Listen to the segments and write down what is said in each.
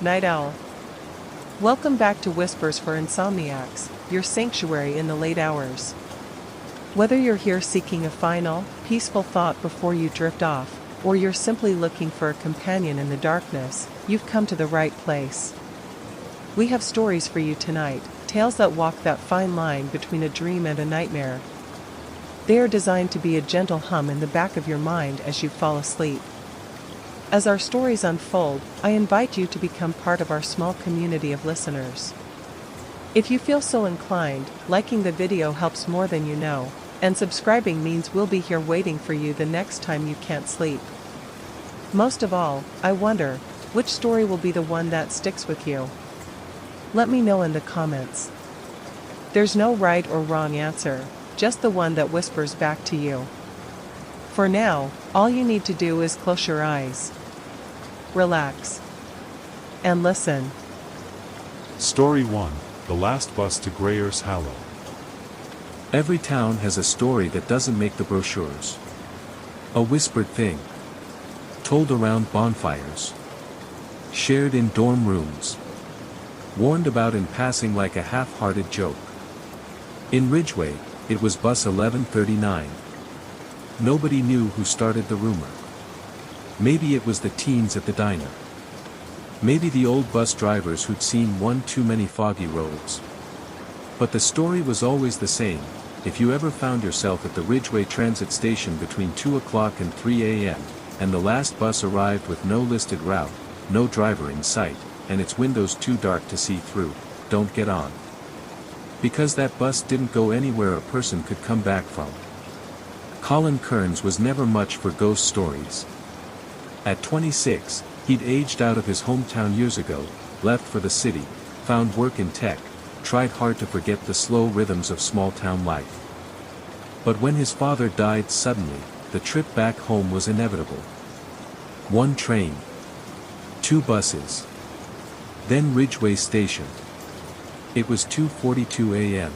Night Owl. Welcome back to Whispers for Insomniacs, your sanctuary in the late hours. Whether you're here seeking a final, peaceful thought before you drift off, or you're simply looking for a companion in the darkness, you've come to the right place. We have stories for you tonight, tales that walk that fine line between a dream and a nightmare. They are designed to be a gentle hum in the back of your mind as you fall asleep. As our stories unfold, I invite you to become part of our small community of listeners. If you feel so inclined, liking the video helps more than you know, and subscribing means we'll be here waiting for you the next time you can't sleep. Most of all, I wonder, which story will be the one that sticks with you? Let me know in the comments. There's no right or wrong answer, just the one that whispers back to you. For now, all you need to do is close your eyes, relax, and listen. Story 1, The Last Bus to Grayers Hollow. Every town has a story that doesn't make the brochures. A whispered thing. Told around bonfires. Shared in dorm rooms. Warned about in passing like a half-hearted joke. In Ridgeway, it was bus 1139. Nobody knew who started the rumor. Maybe it was the teens at the diner. Maybe the old bus drivers who'd seen one too many foggy roads. But the story was always the same. If you ever found yourself at the Ridgeway transit station between 2 o'clock and 3 a.m., and the last bus arrived with no listed route, no driver in sight, and its windows too dark to see through, don't get on. Because that bus didn't go anywhere a person could come back from. Colin Kearns was never much for ghost stories. At 26, he'd aged out of his hometown years ago, left for the city, found work in tech, tried hard to forget the slow rhythms of small-town life. But when his father died suddenly, the trip back home was inevitable. One train. 2 buses. Then Ridgeway Station. It was 2:42 a.m.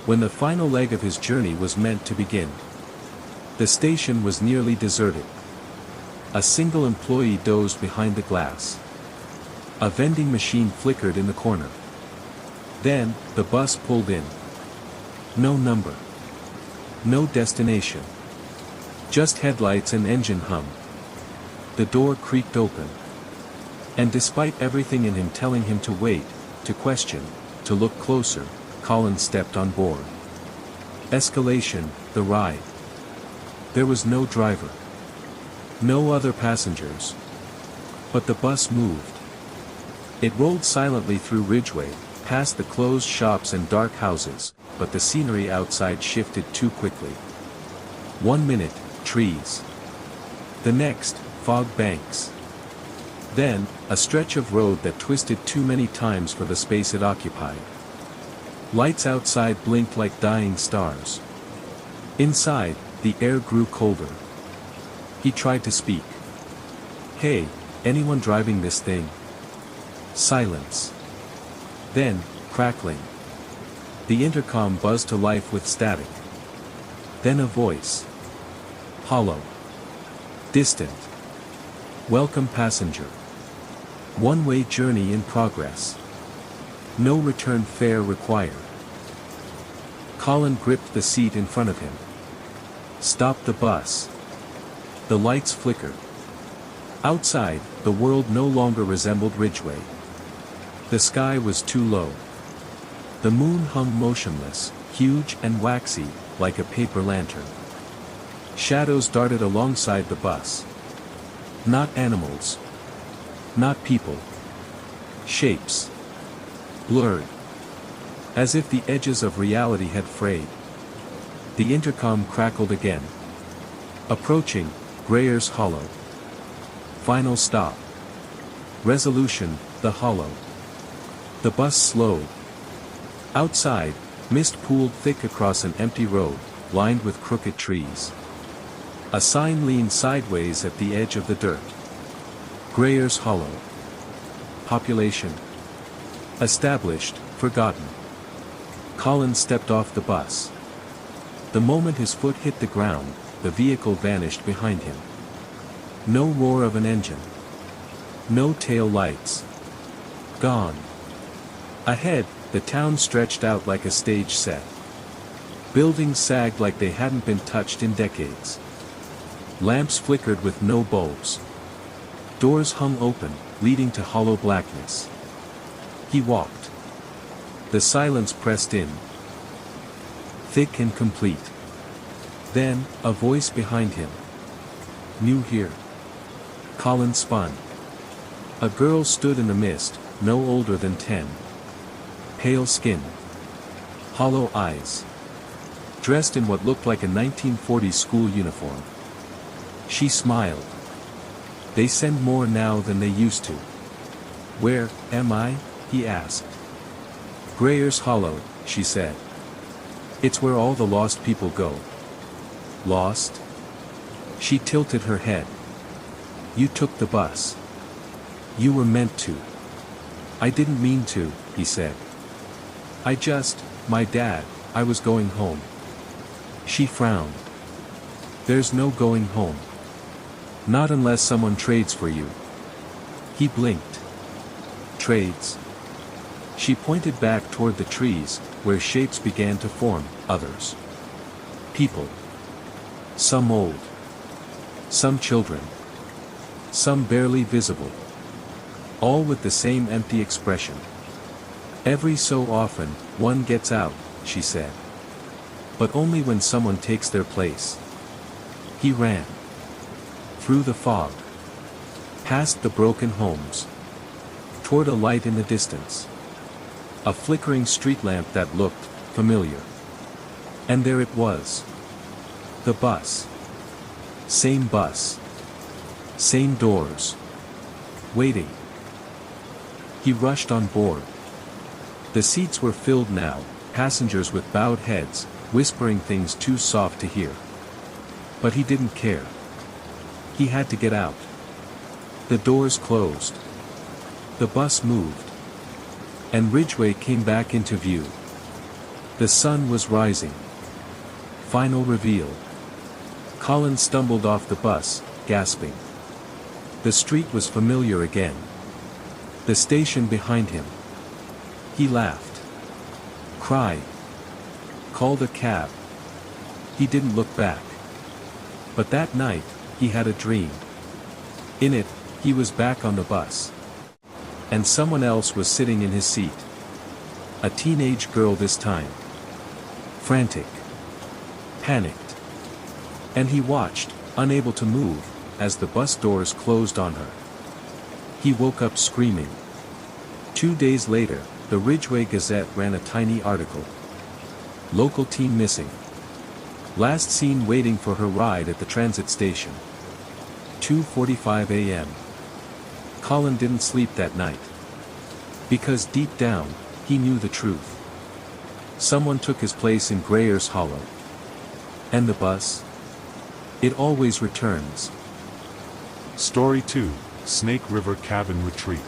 when the final leg of his journey was meant to begin. The station was nearly deserted. A single employee dozed behind the glass. A vending machine flickered in the corner. Then, the bus pulled in. No number. No destination. Just headlights and engine hum. The door creaked open. And despite everything in him telling him to wait, to question, to look closer, Colin stepped on board. Escalation, the ride. There was no driver. No other passengers. But the bus moved. It rolled silently through Ridgeway, past the closed shops and dark houses, but the scenery outside shifted too quickly. 1 minute, trees. The next, fog banks. Then, a stretch of road that twisted too many times for the space it occupied. Lights outside blinked like dying stars. Inside, the air grew colder. He tried to speak. "Hey, anyone driving this thing?" Silence. Then, crackling. The intercom buzzed to life with static. Then a voice. Hollow. Distant. "Welcome passenger. One-way journey in progress. No return fare required." Colin gripped the seat in front of him. Stop the bus. The lights flickered. Outside, the world no longer resembled Ridgeway. The sky was too low. The moon hung motionless, huge and waxy, like a paper lantern. Shadows darted alongside the bus. Not animals. Not people. Shapes. Blurred. As if the edges of reality had frayed. The intercom crackled again. Approaching, Grayers Hollow. Final stop. Resolution, the Hollow. The bus slowed. Outside, mist pooled thick across an empty road, lined with crooked trees. A sign leaned sideways at the edge of the dirt. Grayers Hollow. Population. Established, forgotten. Colin stepped off the bus. The moment his foot hit the ground, the vehicle vanished behind him. No roar of an engine. No tail lights. Gone. Ahead, the town stretched out like a stage set. Buildings sagged like they hadn't been touched in decades. Lamps flickered with no bulbs. Doors hung open, leading to hollow blackness. He walked. The silence pressed in. Thick and complete. Then, a voice behind him. New here. Colin spun. A girl stood in the mist, no older than 10. Pale skin. Hollow eyes. Dressed in what looked like a 1940s school uniform. She smiled. They send more now than they used to. Where am I? He asked. Grayer's Hollow, she said. It's where all the lost people go. Lost? She tilted her head. You took the bus. You were meant to. I didn't mean to, he said. My dad, I was going home. She frowned. There's no going home. Not unless someone trades for you. He blinked. Trades. She pointed back toward the trees, where shapes began to form, others. People. Some old. Some children. Some barely visible. All with the same empty expression. Every so often, one gets out, she said. But only when someone takes their place. He ran. Through the fog. Past the broken homes. Toward a light in the distance. A flickering street lamp that looked familiar. And there it was. The bus. Same bus. Same doors. Waiting. He rushed on board. The seats were filled now, passengers with bowed heads, whispering things too soft to hear. But he didn't care. He had to get out. The doors closed. The bus moved. And Ridgeway came back into view. The sun was rising. Final reveal. Colin stumbled off the bus, gasping. The street was familiar again. The station behind him. He laughed. Cried. Called a cab. He didn't look back. But that night, he had a dream. In it, he was back on the bus. And someone else was sitting in his seat. A teenage girl this time. Frantic. Panicked. And he watched, unable to move, as the bus doors closed on her. He woke up screaming. 2 days later, the Ridgeway Gazette ran a tiny article. Local teen missing. Last seen waiting for her ride at the transit station. 2:45 a.m. Colin didn't sleep that night. Because deep down, he knew the truth. Someone took his place in Grayer's Hollow. And the bus? It always returns. Story 2, Snake River Cabin Retreat.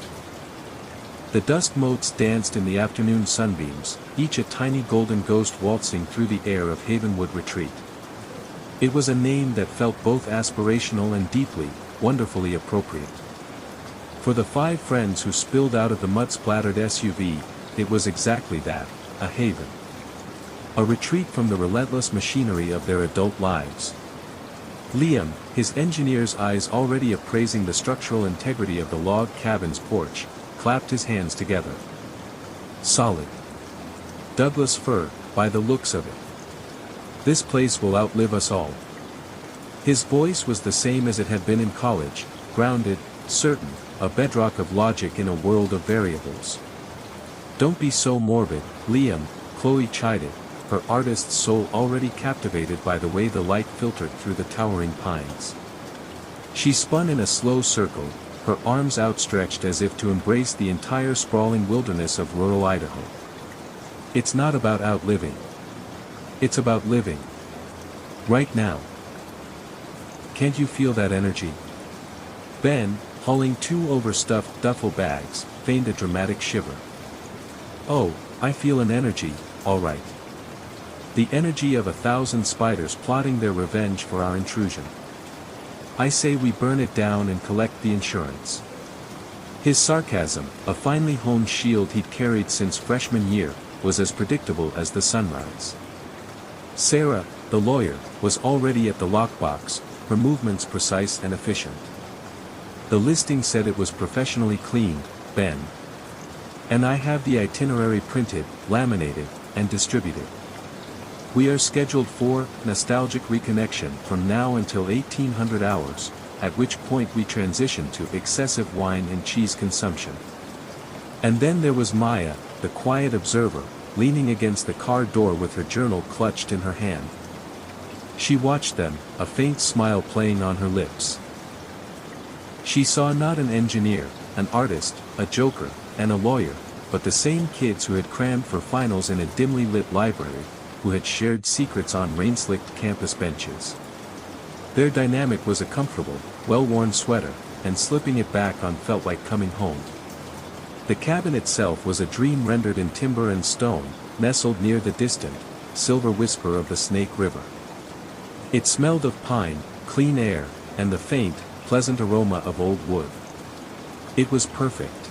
The dusk motes danced in the afternoon sunbeams, each a tiny golden ghost waltzing through the air of Havenwood Retreat. It was a name that felt both aspirational and deeply, wonderfully appropriate. For the 5 friends who spilled out of the mud-splattered SUV, it was exactly that, a haven. A retreat from the relentless machinery of their adult lives. Liam, his engineer's eyes already appraising the structural integrity of the log cabin's porch, clapped his hands together. Solid. Douglas fir, by the looks of it. This place will outlive us all. His voice was the same as it had been in college, grounded, certain, a bedrock of logic in a world of variables. Don't be so morbid, Liam, Chloe chided, her artist's soul already captivated by the way the light filtered through the towering pines. She spun in a slow circle, her arms outstretched as if to embrace the entire sprawling wilderness of rural Idaho. It's not about outliving. It's about living. Right now. Can't you feel that energy? Ben, hauling 2 overstuffed duffel bags, feigned a dramatic shiver. Oh, I feel an energy, all right. The energy of 1,000 spiders plotting their revenge for our intrusion. I say we burn it down and collect the insurance. His sarcasm, a finely honed shield he'd carried since freshman year, was as predictable as the sunrise. Sarah, the lawyer, was already at the lockbox, her movements precise and efficient. The listing said it was professionally cleaned, Ben. And I have the itinerary printed, laminated, and distributed. We are scheduled for nostalgic reconnection from now until 1800 hours, at which point we transition to excessive wine and cheese consumption. And then there was Maya, the quiet observer, leaning against the car door with her journal clutched in her hand. She watched them, a faint smile playing on her lips. She saw not an engineer, an artist, a joker, and a lawyer, but the same kids who had crammed for finals in a dimly lit library, who had shared secrets on rain-slicked campus benches. Their dynamic was a comfortable, well-worn sweater, and slipping it back on felt like coming home. The cabin itself was a dream rendered in timber and stone, nestled near the distant, silver whisper of the Snake River. It smelled of pine, clean air, and the faint, pleasant aroma of old wood. It was perfect.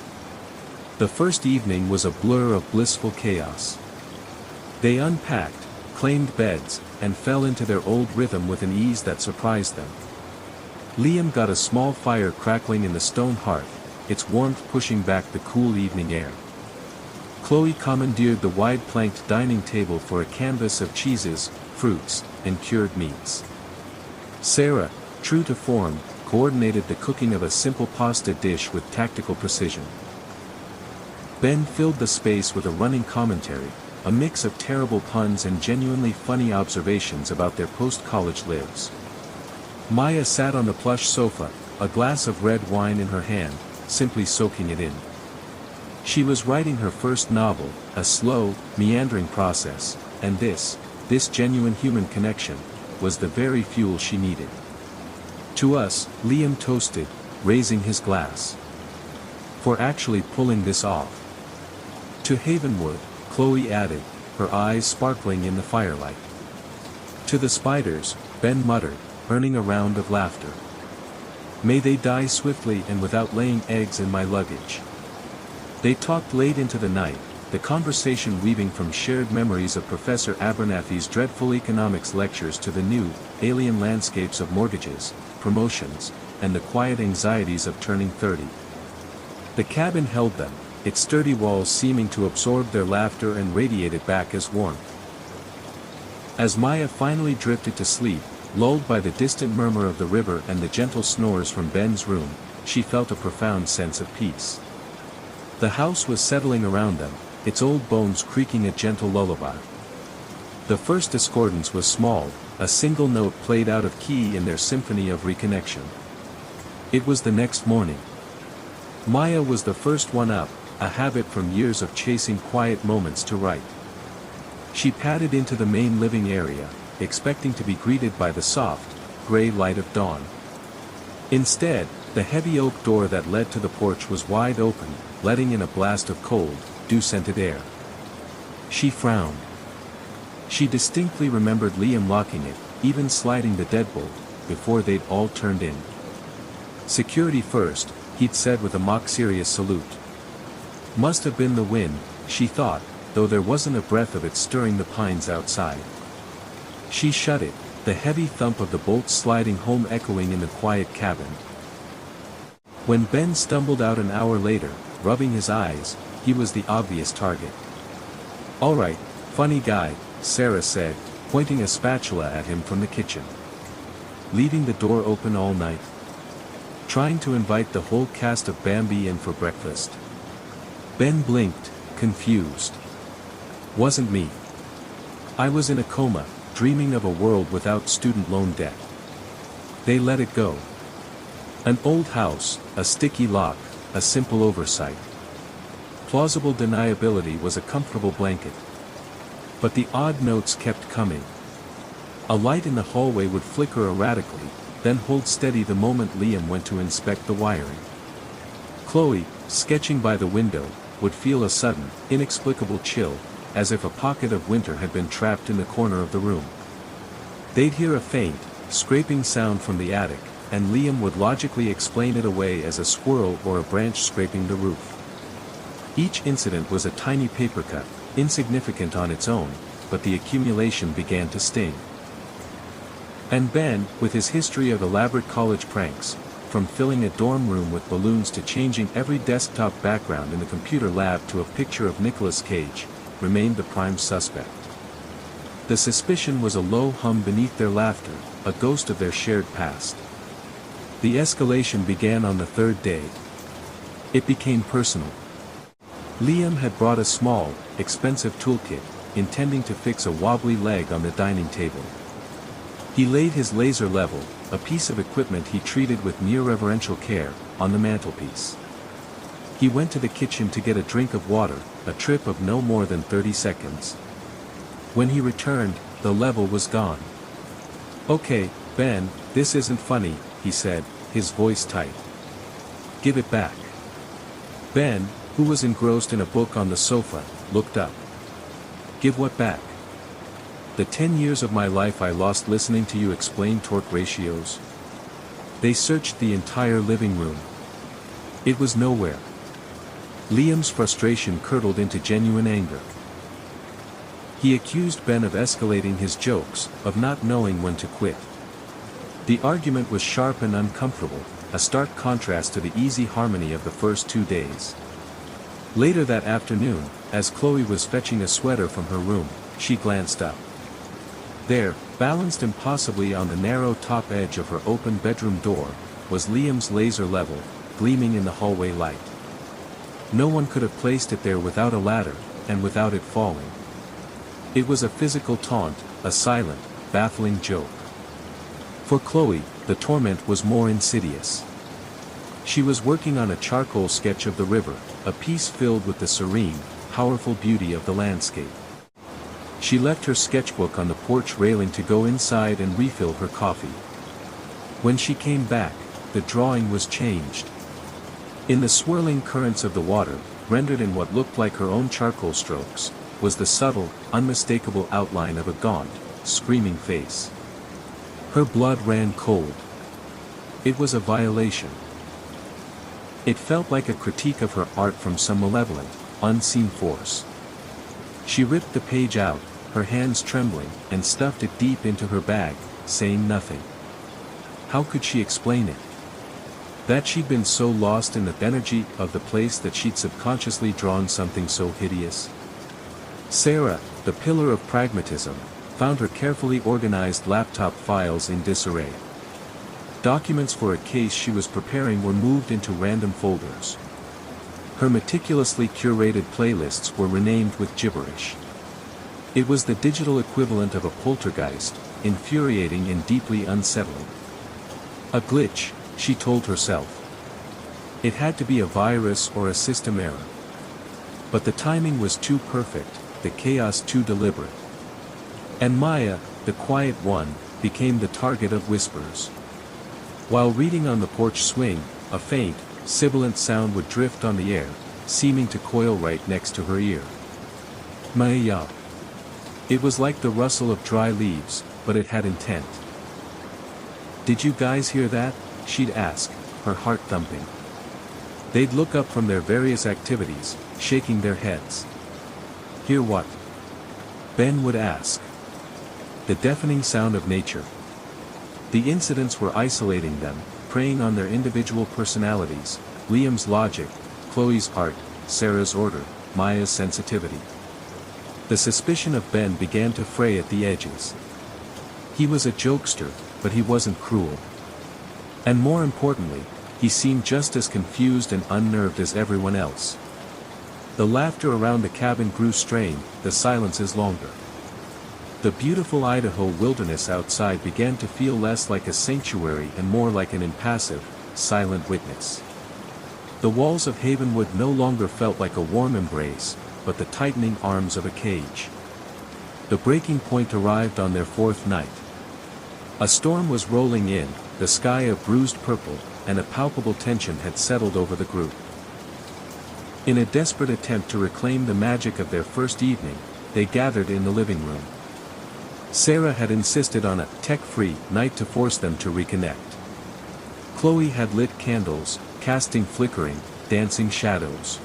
The first evening was a blur of blissful chaos. They unpacked, claimed beds, and fell into their old rhythm with an ease that surprised them. Liam got a small fire crackling in the stone hearth, its warmth pushing back the cool evening air. Chloe commandeered the wide-planked dining table for a canvas of cheeses, fruits, and cured meats. Sarah, true to form, coordinated the cooking of a simple pasta dish with tactical precision. Ben filled the space with a running commentary, a mix of terrible puns and genuinely funny observations about their post-college lives. Maya sat on the plush sofa, a glass of red wine in her hand, simply soaking it in. She was writing her first novel, a slow, meandering process, and this genuine human connection, was the very fuel she needed. To us, Liam toasted, raising his glass. For actually pulling this off. To Havenwood, Chloe added, her eyes sparkling in the firelight. To the spiders, Ben muttered, earning a round of laughter. May they die swiftly and without laying eggs in my luggage. They talked late into the night, the conversation weaving from shared memories of Professor Abernathy's dreadful economics lectures to the new, alien landscapes of mortgages, promotions, and the quiet anxieties of turning 30. The cabin held them, its sturdy walls seeming to absorb their laughter and radiate it back as warmth. As Maya finally drifted to sleep, lulled by the distant murmur of the river and the gentle snores from Ben's room, she felt a profound sense of peace. The house was settling around them, its old bones creaking a gentle lullaby. The first discordance was small, a single note played out of key in their symphony of reconnection. It was the next morning. Maya was the first one up, a habit from years of chasing quiet moments to write. She padded into the main living area, expecting to be greeted by the soft, gray light of dawn. Instead, the heavy oak door that led to the porch was wide open, letting in a blast of cold, dew-scented air. She frowned. She distinctly remembered Liam locking it, even sliding the deadbolt, before they'd all turned in. Security first, he'd said with a mock-serious salute. Must have been the wind, she thought, though there wasn't a breath of it stirring the pines outside. She shut it, the heavy thump of the bolts sliding home echoing in the quiet cabin. When Ben stumbled out an hour later, rubbing his eyes, he was the obvious target. "All right, funny guy," Sarah said, pointing a spatula at him from the kitchen. "Leaving the door open all night? Trying to invite the whole cast of Bambi in for breakfast?" Ben blinked, confused. "Wasn't me. I was in a coma, dreaming of a world without student loan debt. They let it go. An old house, a sticky lock, a simple oversight. Plausible deniability was a comfortable blanket. But the odd notes kept coming. A light in the hallway would flicker erratically, then hold steady the moment Liam went to inspect the wiring. Chloe, sketching by the window, would feel a sudden, inexplicable chill, as if a pocket of winter had been trapped in the corner of the room. They'd hear a faint, scraping sound from the attic, and Liam would logically explain it away as a squirrel or a branch scraping the roof. Each incident was a tiny paper cut, insignificant on its own, but the accumulation began to sting. And Ben, with his history of elaborate college pranks, from filling a dorm room with balloons to changing every desktop background in the computer lab to a picture of Nicolas Cage, remained the prime suspect. The suspicion was a low hum beneath their laughter, a ghost of their shared past. The escalation began on the third day. It became personal. Liam had brought a small, expensive toolkit, intending to fix a wobbly leg on the dining table. He laid his laser level, a piece of equipment he treated with near reverential care, on the mantelpiece. He went to the kitchen to get a drink of water, a trip of no more than 30 seconds. When he returned, the level was gone. "Okay, Ben, this isn't funny," he said, his voice tight. "Give it back." Ben, who was engrossed in a book on the sofa, looked up. "Give what back?" "The 10 years of my life I lost listening to you explain torque ratios." They searched the entire living room. It was nowhere. Liam's frustration curdled into genuine anger. He accused Ben of escalating his jokes, of not knowing when to quit. The argument was sharp and uncomfortable, a stark contrast to the easy harmony of the first 2 days. Later that afternoon, as Chloe was fetching a sweater from her room, she glanced up. There, balanced impossibly on the narrow top edge of her open bedroom door, was Liam's laser level, gleaming in the hallway light. No one could have placed it there without a ladder, and without it falling. It was a physical taunt, a silent, baffling joke. For Chloe, the torment was more insidious. She was working on a charcoal sketch of the river, a piece filled with the serene, powerful beauty of the landscape. She left her sketchbook on the porch railing to go inside and refill her coffee. When she came back, the drawing was changed. In the swirling currents of the water, rendered in what looked like her own charcoal strokes, was the subtle, unmistakable outline of a gaunt, screaming face. Her blood ran cold. It was a violation. It felt like a critique of her art from some malevolent, unseen force. She ripped the page out, her hands trembling, and stuffed it deep into her bag, saying nothing. How could she explain it? That she'd been so lost in the energy of the place that she'd subconsciously drawn something so hideous? Sarah, the pillar of pragmatism, found her carefully organized laptop files in disarray. Documents for a case she was preparing were moved into random folders. Her meticulously curated playlists were renamed with gibberish. It was the digital equivalent of a poltergeist, infuriating and deeply unsettling. A glitch, she told herself. It had to be a virus or a system error. But the timing was too perfect, the chaos too deliberate. And Maya, the quiet one, became the target of whispers. While reading on the porch swing, a faint, sibilant sound would drift on the air, seeming to coil right next to her ear. Maya. It was like the rustle of dry leaves, but it had intent. "Did you guys hear that?" she'd ask, her heart thumping. They'd look up from their various activities, shaking their heads. "Hear what?" Ben would ask. The deafening sound of nature. The incidents were isolating them, preying on their individual personalities, Liam's logic, Chloe's heart, Sarah's order, Maya's sensitivity. The suspicion of Ben began to fray at the edges. He was a jokester, but he wasn't cruel. And more importantly, he seemed just as confused and unnerved as everyone else. The laughter around the cabin grew strained, the silences longer. The beautiful Idaho wilderness outside began to feel less like a sanctuary and more like an impassive, silent witness. The walls of Havenwood no longer felt like a warm embrace, but the tightening arms of a cage. The breaking point arrived on their fourth night. A storm was rolling in, the sky a bruised purple, and a palpable tension had settled over the group. In a desperate attempt to reclaim the magic of their first evening, they gathered in the living room. Sarah had insisted on a tech-free night to force them to reconnect. Chloe had lit candles, casting flickering, dancing shadows.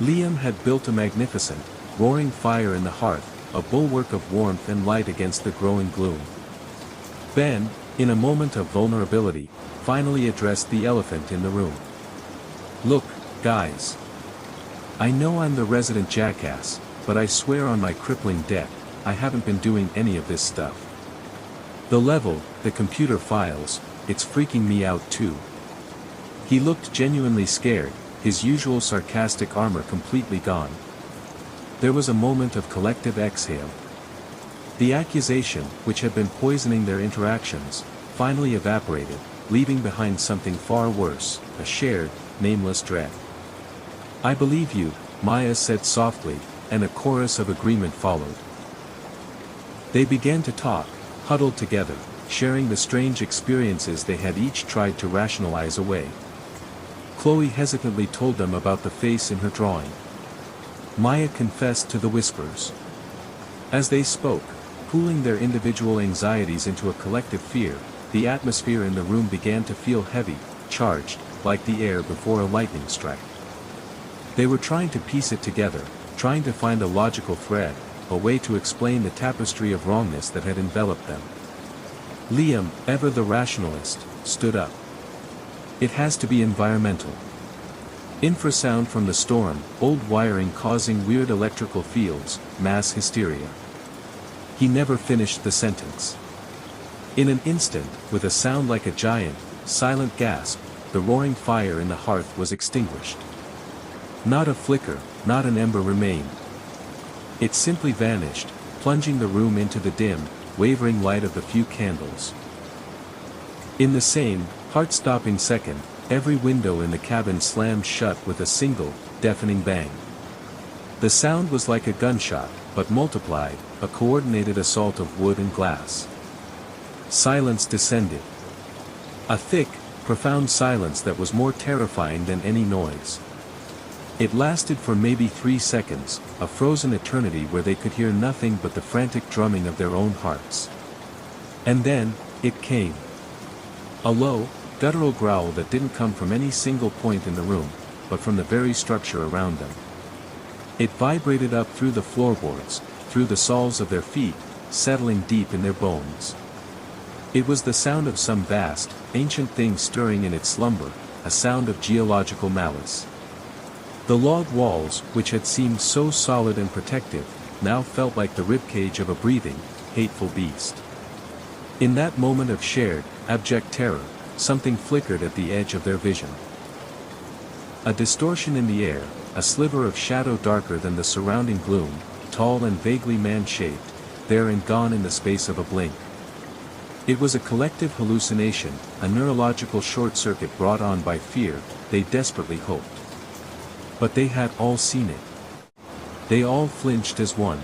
Liam had built a magnificent, roaring fire in the hearth, a bulwark of warmth and light against the growing gloom. Ben, in a moment of vulnerability, finally addressed the elephant in the room. "Look, guys. I know I'm the resident jackass, but I swear on my crippling debt, I haven't been doing any of this stuff. The level, the computer files, it's freaking me out too." He looked genuinely scared, his usual sarcastic armor completely gone. There was a moment of collective exhale. The accusation, which had been poisoning their interactions, finally evaporated, leaving behind something far worse, a shared, nameless dread. "I believe you," Maya said softly, and a chorus of agreement followed. They began to talk, huddled together, sharing the strange experiences they had each tried to rationalize away. Chloe hesitantly told them about the face in her drawing. Maya confessed to the whispers. As they spoke, pooling their individual anxieties into a collective fear, the atmosphere in the room began to feel heavy, charged, like the air before a lightning strike. They were trying to piece it together, trying to find a logical thread, a way to explain the tapestry of wrongness that had enveloped them. Liam, ever the rationalist, stood up. "It has to be environmental. Infrasound from the storm, old wiring causing weird electrical fields, mass hysteria." He never finished the sentence. In an instant, with a sound like a giant, silent gasp, the roaring fire in the hearth was extinguished. Not a flicker, not an ember remained. It simply vanished, plunging the room into the dim, wavering light of the few candles. In the same, heart-stopping second, every window in the cabin slammed shut with a single, deafening bang. The sound was like a gunshot, but multiplied, a coordinated assault of wood and glass. Silence descended. A thick, profound silence that was more terrifying than any noise. It lasted for maybe 3 seconds, a frozen eternity where they could hear nothing but the frantic drumming of their own hearts. And then, it came. A low, guttural growl that didn't come from any single point in the room, but from the very structure around them. It vibrated up through the floorboards, through the soles of their feet, settling deep in their bones. It was the sound of some vast, ancient thing stirring in its slumber, a sound of geological malice. The log walls, which had seemed so solid and protective, now felt like the ribcage of a breathing, hateful beast. In that moment of shared, abject terror, something flickered at the edge of their vision. A distortion in the air, a sliver of shadow darker than the surrounding gloom, tall and vaguely man-shaped, there and gone in the space of a blink. It was a collective hallucination, a neurological short-circuit brought on by fear, they desperately hoped. But they had all seen it. They all flinched as one.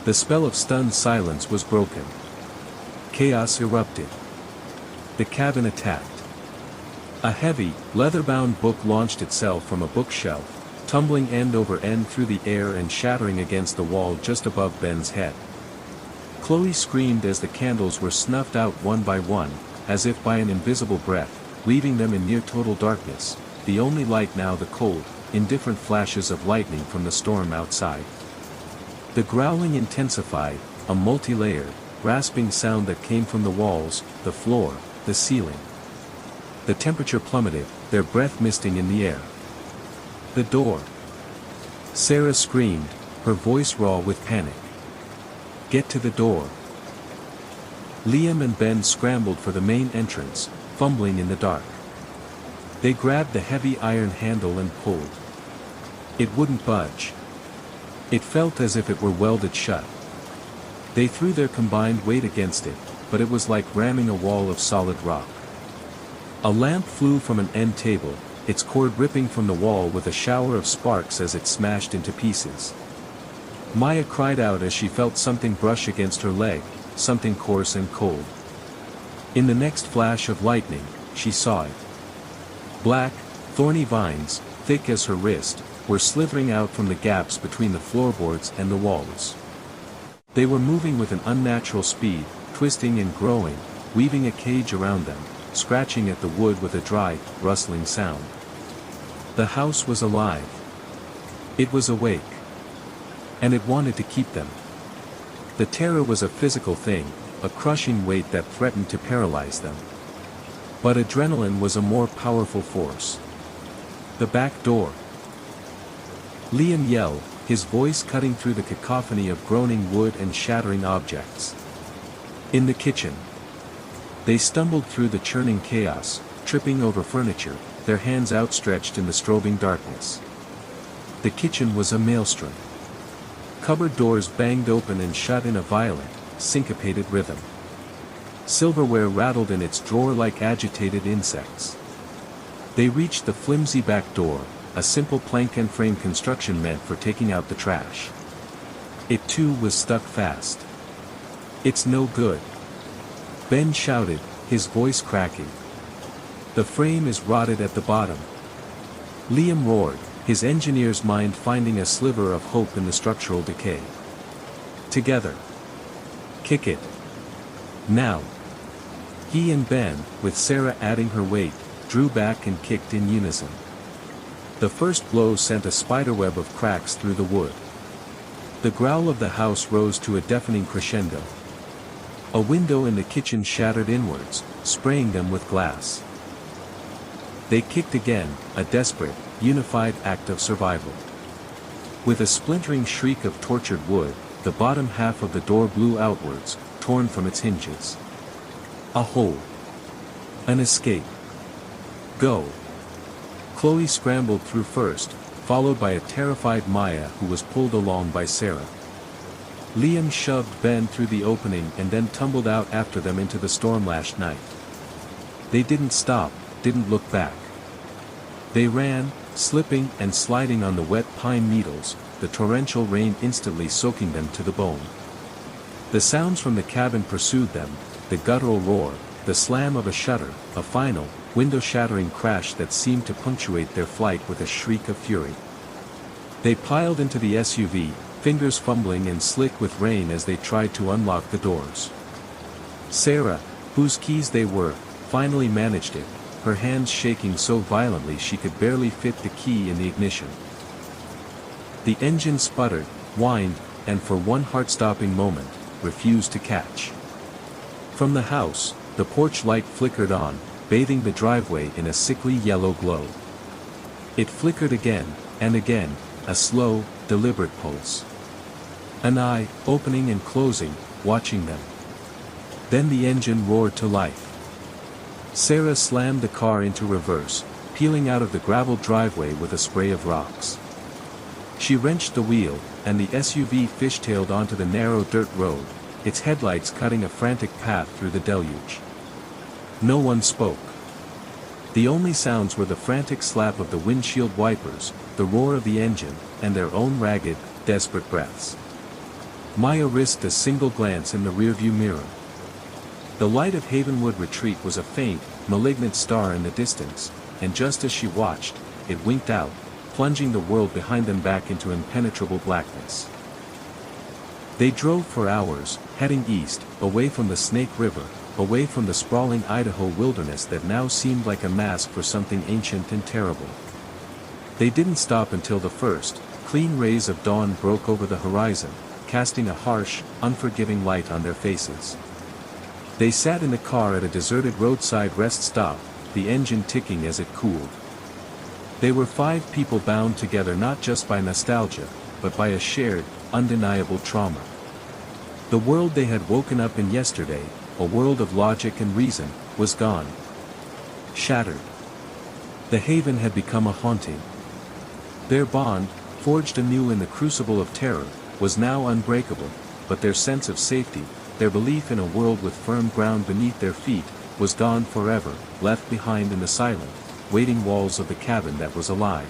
The spell of stunned silence was broken. Chaos erupted. The cabin attacked. A heavy, leather-bound book launched itself from a bookshelf, tumbling end over end through the air and shattering against the wall just above Ben's head. Chloe screamed as the candles were snuffed out one by one, as if by an invisible breath, leaving them in near total darkness, the only light now the cold, indifferent flashes of lightning from the storm outside. The growling intensified, a multi-layered, rasping sound that came from the walls, the floor, the ceiling. The temperature plummeted, their breath misting in the air. The door. Sarah screamed, her voice raw with panic. "Get to the door." Liam and Ben scrambled for the main entrance, fumbling in the dark. They grabbed the heavy iron handle and pulled. It wouldn't budge. It felt as if it were welded shut. They threw their combined weight against it, but it was like ramming a wall of solid rock. A lamp flew from an end table, its cord ripping from the wall with a shower of sparks as it smashed into pieces. Maya cried out as she felt something brush against her leg, something coarse and cold. In the next flash of lightning, she saw it. Black, thorny vines, thick as her wrist, were slithering out from the gaps between the floorboards and the walls. They were moving with an unnatural speed, twisting and growing, weaving a cage around them, scratching at the wood with a dry, rustling sound. The house was alive. It was awake. And it wanted to keep them. The terror was a physical thing, a crushing weight that threatened to paralyze them. But adrenaline was a more powerful force. The back door. Liam yelled, his voice cutting through the cacophony of groaning wood and shattering objects. In the kitchen. They stumbled through the churning chaos, tripping over furniture, their hands outstretched in the strobing darkness. The kitchen was a maelstrom. Cupboard doors banged open and shut in a violent, syncopated rhythm. Silverware rattled in its drawer like agitated insects. They reached the flimsy back door, a simple plank and frame construction meant for taking out the trash. It too was stuck fast. "It's no good," Ben shouted, his voice cracking. "The frame is rotted at the bottom." Liam roared, his engineer's mind finding a sliver of hope in the structural decay. "Together. Kick it. Now." He and Ben, with Sarah adding her weight, drew back and kicked in unison. The first blow sent a spiderweb of cracks through the wood. The growl of the house rose to a deafening crescendo. A window in the kitchen shattered inwards, spraying them with glass. They kicked again, a desperate, unified act of survival. With a splintering shriek of tortured wood, the bottom half of the door blew outwards, torn from its hinges. A hole. An escape. Go. Chloe scrambled through first, followed by a terrified Maya who was pulled along by Sarah. Liam shoved Ben through the opening and then tumbled out after them into the storm-lashed night. They didn't stop, didn't look back. They ran, slipping and sliding on the wet pine needles, the torrential rain instantly soaking them to the bone. The sounds from the cabin pursued them, the guttural roar, the slam of a shutter, a final, window-shattering crash that seemed to punctuate their flight with a shriek of fury. They piled into the SUV, fingers fumbling and slick with rain as they tried to unlock the doors. Sarah, whose keys they were, finally managed it, her hands shaking so violently she could barely fit the key in the ignition. The engine sputtered, whined, and for one heart-stopping moment, refused to catch. From the house, the porch light flickered on, bathing the driveway in a sickly yellow glow. It flickered again, and again, a slow, deliberate pulse. An eye, opening and closing, watching them. Then the engine roared to life. Sarah slammed the car into reverse, peeling out of the gravel driveway with a spray of rocks. She wrenched the wheel, and the SUV fishtailed onto the narrow dirt road, its headlights cutting a frantic path through the deluge. No one spoke. The only sounds were the frantic slap of the windshield wipers, the roar of the engine, and their own ragged, desperate breaths. Maya risked a single glance in the rearview mirror. The light of Havenwood Retreat was a faint, malignant star in the distance, and just as she watched, it winked out, plunging the world behind them back into impenetrable blackness. They drove for hours, heading east, away from the Snake River, away from the sprawling Idaho wilderness that now seemed like a mask for something ancient and terrible. They didn't stop until the first, clean rays of dawn broke over the horizon, casting a harsh, unforgiving light on their faces. They sat in the car at a deserted roadside rest stop, the engine ticking as it cooled. They were 5 people bound together not just by nostalgia, but by a shared, undeniable trauma. The world they had woken up in yesterday, a world of logic and reason, was gone. Shattered. The haven had become a haunting. Their bond, forged anew in the crucible of terror, was now unbreakable, but their sense of safety, their belief in a world with firm ground beneath their feet, was gone forever, left behind in the silent, waiting walls of the cabin that was alive.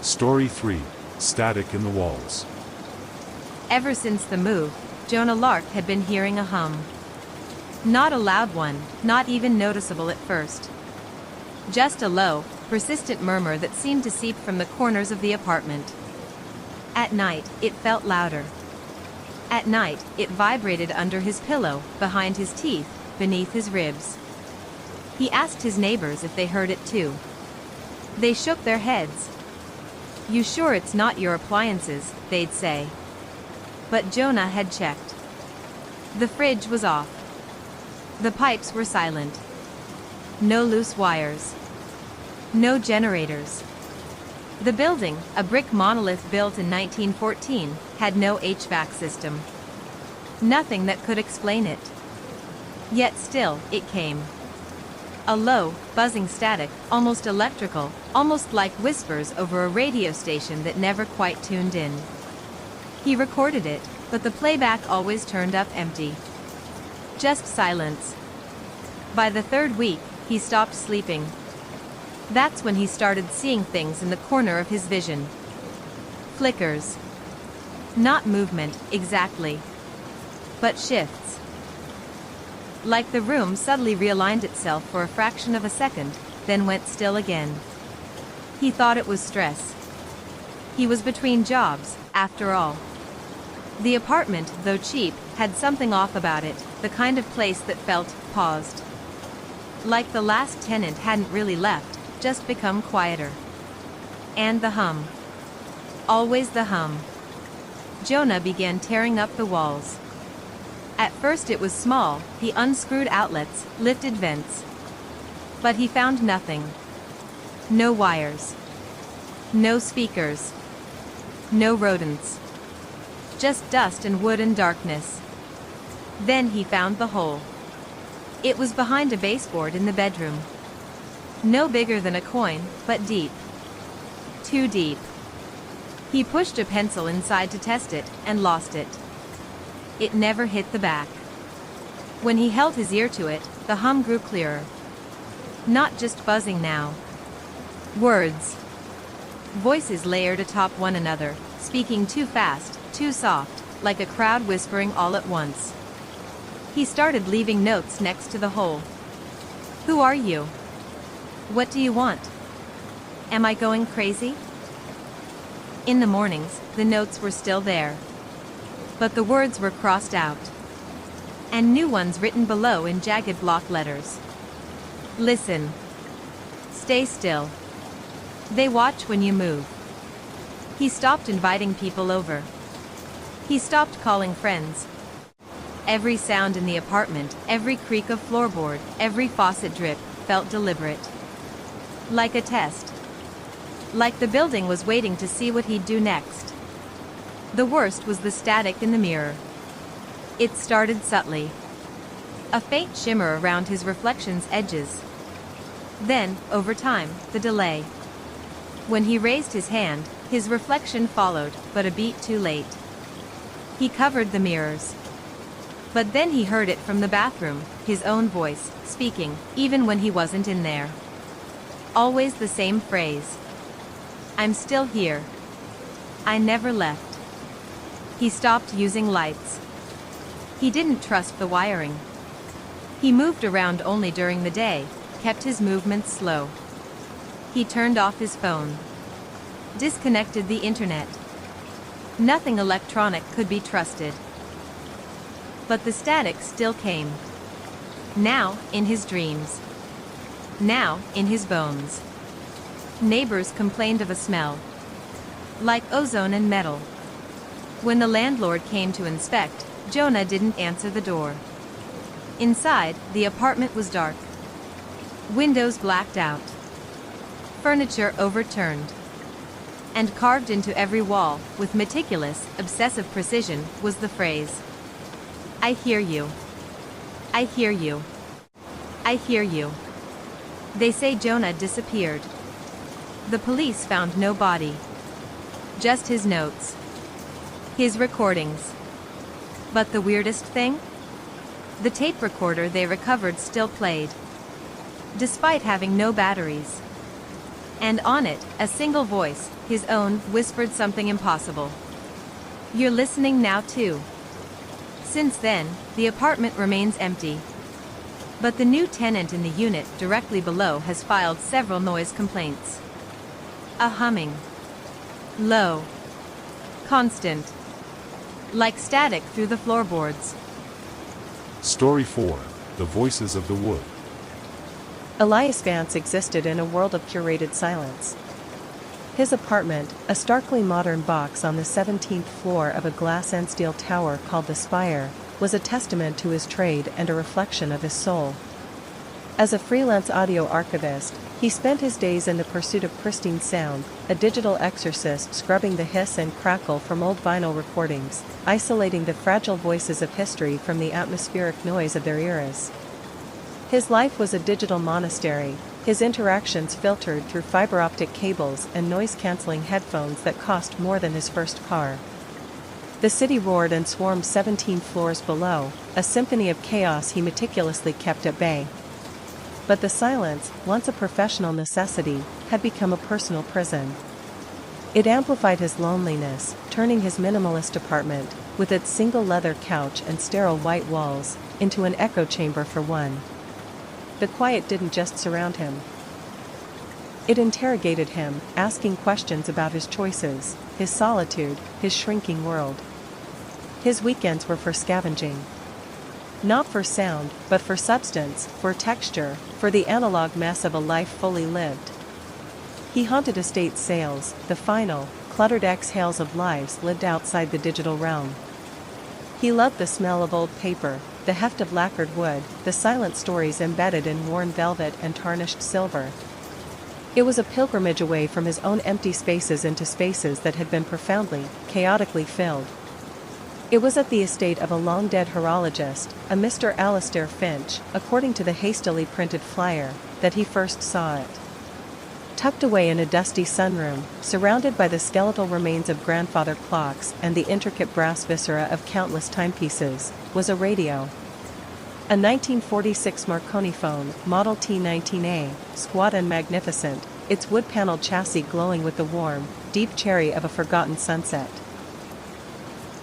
Story 3, Static in the Walls. Ever since the move, Jonah Lark had been hearing a hum. Not a loud one, not even noticeable at first. Just a low, persistent murmur that seemed to seep from the corners of the apartment. At night, it felt louder. At night, it vibrated under his pillow, behind his teeth, beneath his ribs. He asked his neighbors if they heard it too. They shook their heads. "You sure it's not your appliances?" they'd say. But Jonah had checked. The fridge was off. The pipes were silent. No loose wires. No generators. The building, a brick monolith built in 1914, had no HVAC system. Nothing that could explain it. Yet still, it came. A low, buzzing static, almost electrical, almost like whispers over a radio station that never quite tuned in. He recorded it, but the playback always turned up empty. Just silence. By the third week, he stopped sleeping. That's when he started seeing things in the corner of his vision. Flickers. Not movement, exactly. But shifts. Like the room suddenly realigned itself for a fraction of a second, then went still again. He thought it was stress. He was between jobs, after all. The apartment, though cheap, had something off about it, the kind of place that felt paused. Like the last tenant hadn't really left, just become quieter. And the hum. Always the hum. Jonah began tearing up the walls. At first it was small, he unscrewed outlets, lifted vents. But he found nothing. No wires. No speakers. No rodents. Just dust and wood and darkness. Then he found the hole. It was behind a baseboard in the bedroom. No bigger than a coin, but deep. Too deep. He pushed a pencil inside to test it, and lost it. It never hit the back. When he held his ear to it, the hum grew clearer. Not just buzzing now. Words. Voices layered atop one another, speaking too fast, too soft, like a crowd whispering all at once. He started leaving notes next to the hole. "Who are you? What do you want? Am I going crazy?" In the mornings, the notes were still there. But the words were crossed out. And new ones written below in jagged block letters. "Listen. Stay still. They watch when you move." He stopped inviting people over. He stopped calling friends. Every sound in the apartment, every creak of floorboard, every faucet drip, felt deliberate. Like a test. Like the building was waiting to see what he'd do next. The worst was the static in the mirror. It started subtly. A faint shimmer around his reflection's edges. Then, over time, the delay. When he raised his hand, his reflection followed, but a beat too late. He covered the mirrors. But then he heard it from the bathroom, his own voice, speaking, even when he wasn't in there. Always the same phrase. "I'm still here. I never left." He stopped using lights. He didn't trust the wiring. He moved around only during the day, kept his movements slow. He turned off his phone. Disconnected the internet. Nothing electronic could be trusted. But the static still came. Now, in his dreams. Now, in his bones. Neighbors complained of a smell. Like ozone and metal. When the landlord came to inspect, Jonah didn't answer the door. Inside, the apartment was dark. Windows blacked out. Furniture overturned. And carved into every wall, with meticulous, obsessive precision, was the phrase, "I hear you. I hear you. I hear you." They say Jonah disappeared. The police found no body. Just his notes. His recordings. But the weirdest thing? The tape recorder they recovered still played. Despite having no batteries. And on it, a single voice, his own, whispered something impossible. "You're listening now too." Since then, the apartment remains empty. But the new tenant in the unit directly below has filed several noise complaints. A humming. Low. Constant. Like static through the floorboards. Story 4, The Voices of the Wood. Elias Vance existed in a world of curated silence. His apartment, a starkly modern box on the 17th floor of a glass and steel tower called the Spire, was a testament to his trade and a reflection of his soul. As a freelance audio archivist, he spent his days in the pursuit of pristine sound, a digital exorcist scrubbing the hiss and crackle from old vinyl recordings, isolating the fragile voices of history from the atmospheric noise of their eras. His life was a digital monastery, his interactions filtered through fiber optic cables and noise-canceling headphones that cost more than his first car. The city roared and swarmed 17 floors below, a symphony of chaos he meticulously kept at bay. But the silence, once a professional necessity, had become a personal prison. It amplified his loneliness, turning his minimalist apartment, with its single leather couch and sterile white walls, into an echo chamber for one. The quiet didn't just surround him. It interrogated him, asking questions about his choices, his solitude, his shrinking world. His weekends were for scavenging. Not for sound, but for substance, for texture, for the analog mess of a life fully lived. He haunted estate sales, the final, cluttered exhales of lives lived outside the digital realm. He loved the smell of old paper, the heft of lacquered wood, the silent stories embedded in worn velvet and tarnished silver. It was a pilgrimage away from his own empty spaces into spaces that had been profoundly, chaotically filled. It was at the estate of a long-dead horologist, a Mr. Alastair Finch, according to the hastily printed flyer, that he first saw it. Tucked away in a dusty sunroom, surrounded by the skeletal remains of grandfather clocks and the intricate brass viscera of countless timepieces, was a radio. A 1946 Marconi phone, Model T 19A, squat and magnificent, its wood-paneled chassis glowing with the warm, deep cherry of a forgotten sunset.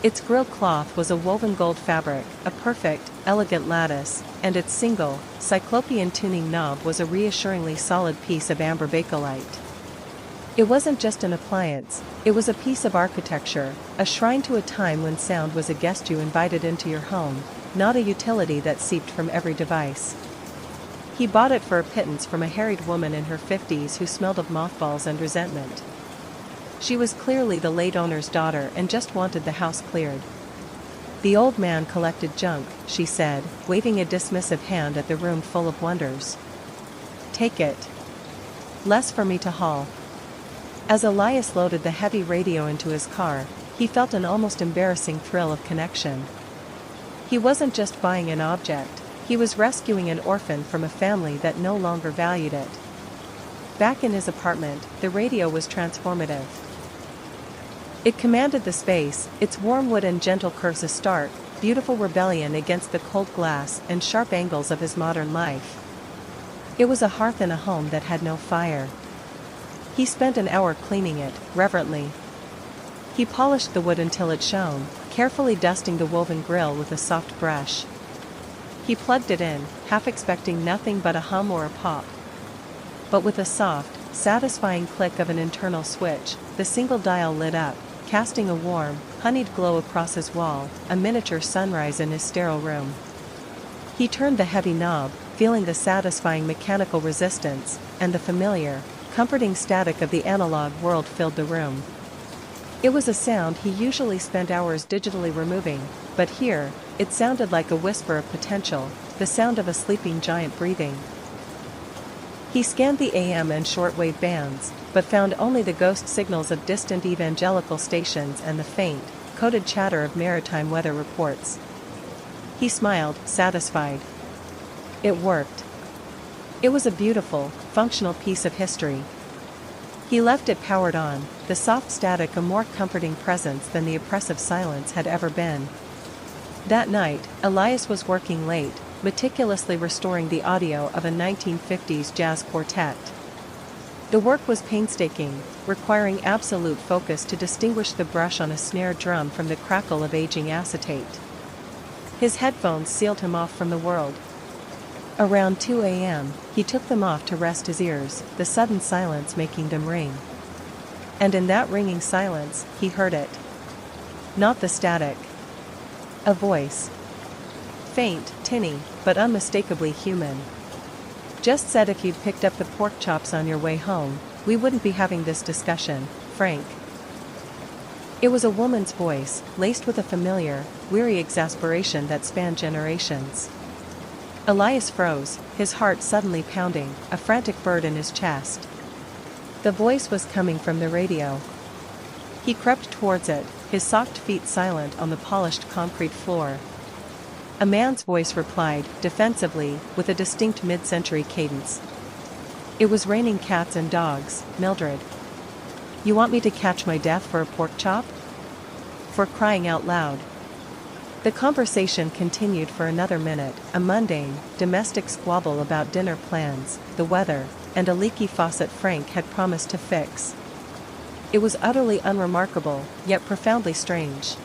Its grille cloth was a woven gold fabric, a perfect, elegant lattice, and its single, cyclopean tuning knob was a reassuringly solid piece of amber bakelite. It wasn't just an appliance, it was a piece of architecture, a shrine to a time when sound was a guest you invited into your home, not a utility that seeped from every device. He bought it for a pittance from a harried woman in her 50s who smelled of mothballs and resentment. She was clearly the late owner's daughter and just wanted the house cleared. The old man collected junk, she said, waving a dismissive hand at the room full of wonders. Take it. Less for me to haul. As Elias loaded the heavy radio into his car, he felt an almost embarrassing thrill of connection. He wasn't just buying an object, he was rescuing an orphan from a family that no longer valued it. Back in his apartment, the radio was transformative. It commanded the space, its warm wood and gentle curves a stark, beautiful rebellion against the cold glass and sharp angles of his modern life. It was a hearth in a home that had no fire. He spent an hour cleaning it, reverently. He polished the wood until it shone, carefully dusting the woven grill with a soft brush. He plugged it in, half expecting nothing but a hum or a pop. But with a soft, satisfying click of an internal switch, the single dial lit up, casting a warm, honeyed glow across his wall, a miniature sunrise in his sterile room. He turned the heavy knob, feeling the satisfying mechanical resistance, and the familiar, comforting static of the analog world filled the room. It was a sound he usually spent hours digitally removing, but here, it sounded like a whisper of potential, the sound of a sleeping giant breathing. He scanned the AM and shortwave bands, but found only the ghost signals of distant evangelical stations and the faint, coded chatter of maritime weather reports. He smiled, satisfied. It worked. It was a beautiful, functional piece of history. He left it powered on, the soft static a more comforting presence than the oppressive silence had ever been. That night, Elias was working late, meticulously restoring the audio of a 1950s jazz quartet. The work was painstaking, requiring absolute focus to distinguish the brush on a snare drum from the crackle of aging acetate. His headphones sealed him off from the world. Around 2 a.m., he took them off to rest his ears, the sudden silence making them ring. And in that ringing silence, he heard it. Not the static. A voice. Faint, tinny, but unmistakably human. Just said if you'd picked up the pork chops on your way home, we wouldn't be having this discussion, Frank. It was a woman's voice, laced with a familiar, weary exasperation that spanned generations. Elias froze, his heart suddenly pounding, a frantic bird in his chest. The voice was coming from the radio. He crept towards it, his socked feet silent on the polished concrete floor. A man's voice replied, defensively, with a distinct mid-century cadence. It was raining cats and dogs, Mildred. You want me to catch my death for a pork chop? For crying out loud. The conversation continued for another minute, a mundane, domestic squabble about dinner plans, the weather, and a leaky faucet Frank had promised to fix. It was utterly unremarkable, yet profoundly strange.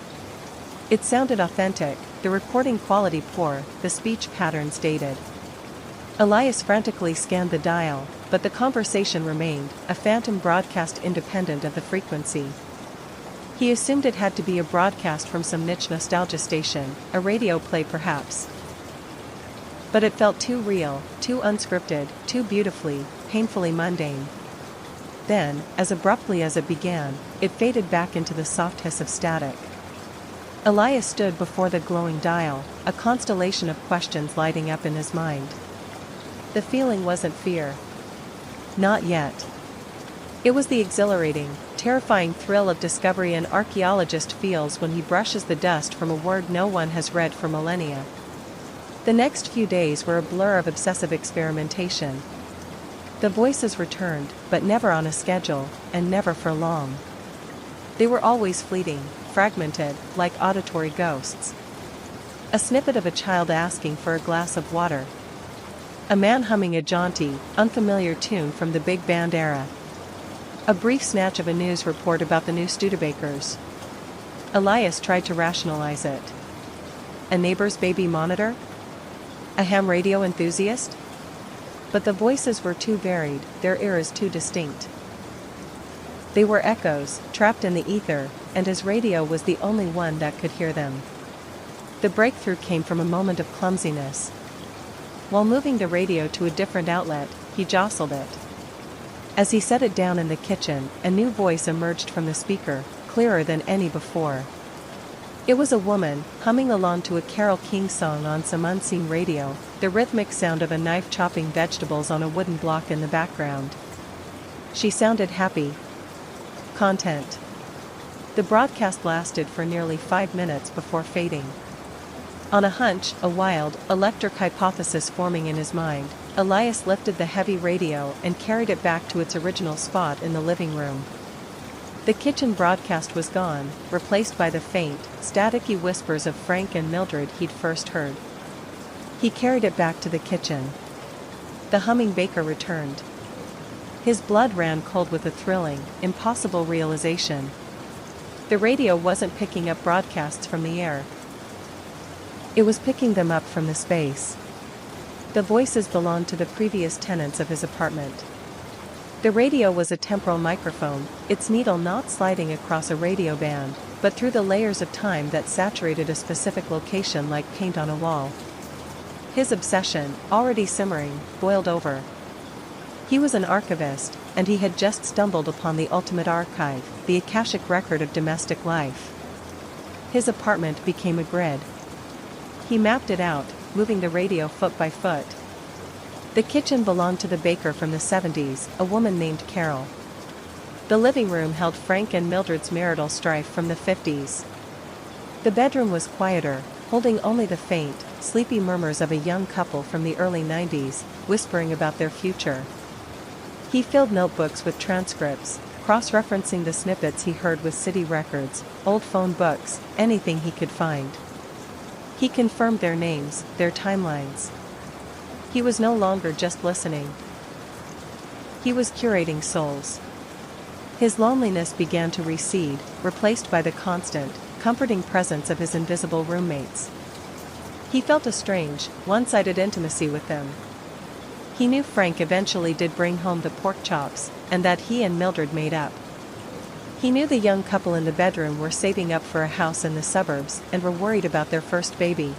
It sounded authentic, the recording quality poor, the speech patterns dated. Elias frantically scanned the dial, but the conversation remained, a phantom broadcast independent of the frequency. He assumed it had to be a broadcast from some niche nostalgia station, a radio play perhaps. But it felt too real, too unscripted, too beautifully, painfully mundane. Then, as abruptly as it began, it faded back into the soft hiss of static. Elias stood before the glowing dial, a constellation of questions lighting up in his mind. The feeling wasn't fear. Not yet. It was the exhilarating, terrifying thrill of discovery an archaeologist feels when he brushes the dust from a word no one has read for millennia. The next few days were a blur of obsessive experimentation. The voices returned, but never on a schedule, and never for long. They were always fleeting, fragmented, like auditory ghosts. A snippet of a child asking for a glass of water. A man humming a jaunty, unfamiliar tune from the big band era. A brief snatch of a news report about the new Studebakers. Elias tried to rationalize it. A neighbor's baby monitor? A ham radio enthusiast? But the voices were too varied, their eras too distinct. They were echoes, trapped in the ether, and his radio was the only one that could hear them. The breakthrough came from a moment of clumsiness. While moving the radio to a different outlet, he jostled it. As he set it down in the kitchen, a new voice emerged from the speaker, clearer than any before. It was a woman, humming along to a Carole King song on some unseen radio, the rhythmic sound of a knife chopping vegetables on a wooden block in the background. She sounded happy. Content. The broadcast lasted for nearly 5 minutes before fading. On a hunch, a wild, electric hypothesis forming in his mind, Elias lifted the heavy radio and carried it back to its original spot in the living room. The kitchen broadcast was gone, replaced by the faint, staticky whispers of Frank and Mildred he'd first heard. He carried it back to the kitchen. The humming baker returned. His blood ran cold with a thrilling, impossible realization. The radio wasn't picking up broadcasts from the air. It was picking them up from the space. The voices belonged to the previous tenants of his apartment. The radio was a temporal microphone, its needle not sliding across a radio band, but through the layers of time that saturated a specific location like paint on a wall. His obsession, already simmering, boiled over. He was an archivist, and he had just stumbled upon the ultimate archive, the Akashic record of domestic life. His apartment became a grid. He mapped it out, moving the radio foot by foot. The kitchen belonged to the baker from the 70s, a woman named Carol. The living room held Frank and Mildred's marital strife from the 50s. The bedroom was quieter, holding only the faint, sleepy murmurs of a young couple from the early 90s, whispering about their future. He filled notebooks with transcripts, cross-referencing the snippets he heard with city records, old phone books, anything he could find. He confirmed their names, their timelines. He was no longer just listening. He was curating souls. His loneliness began to recede, replaced by the constant, comforting presence of his invisible roommates. He felt a strange, one-sided intimacy with them. He knew Frank eventually did bring home the pork chops, and that he and Mildred made up. He knew the young couple in the bedroom were saving up for a house in the suburbs and were worried about their first baby.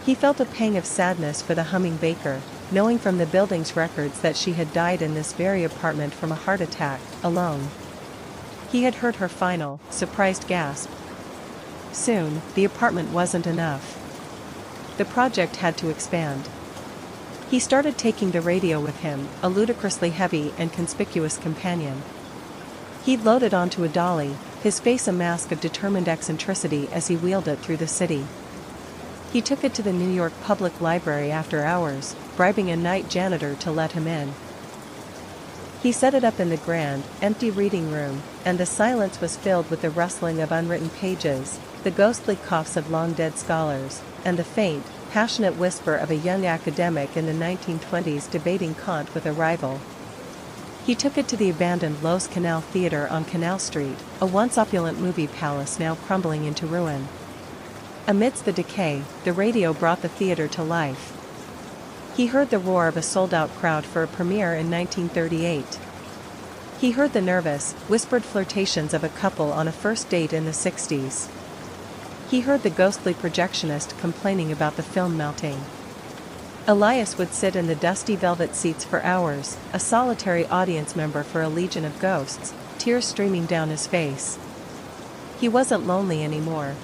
He felt a pang of sadness for the humming baker, knowing from the building's records that she had died in this very apartment from a heart attack, alone. He had heard her final, surprised gasp. Soon, the apartment wasn't enough. The project had to expand. He started taking the radio with him, a ludicrously heavy and conspicuous companion. He'd loaded onto a dolly, his face a mask of determined eccentricity as he wheeled it through the city. He took it to the New York Public Library after hours, bribing a night janitor to let him in. He set it up in the grand, empty reading room, and the silence was filled with the rustling of unwritten pages, the ghostly coughs of long-dead scholars, and the faint, passionate whisper of a young academic in the 1920s debating Kant with a rival. He took it to the abandoned Los Canal Theater on Canal Street, a once opulent movie palace now crumbling into ruin. Amidst the decay, the radio brought the theater to life. He heard the roar of a sold-out crowd for a premiere in 1938. He heard the nervous, whispered flirtations of a couple on a first date in the 60s. He heard the ghostly projectionist complaining about the film melting. Elias would sit in the dusty velvet seats for hours, a solitary audience member for a legion of ghosts, tears streaming down his face. He wasn't lonely anymore.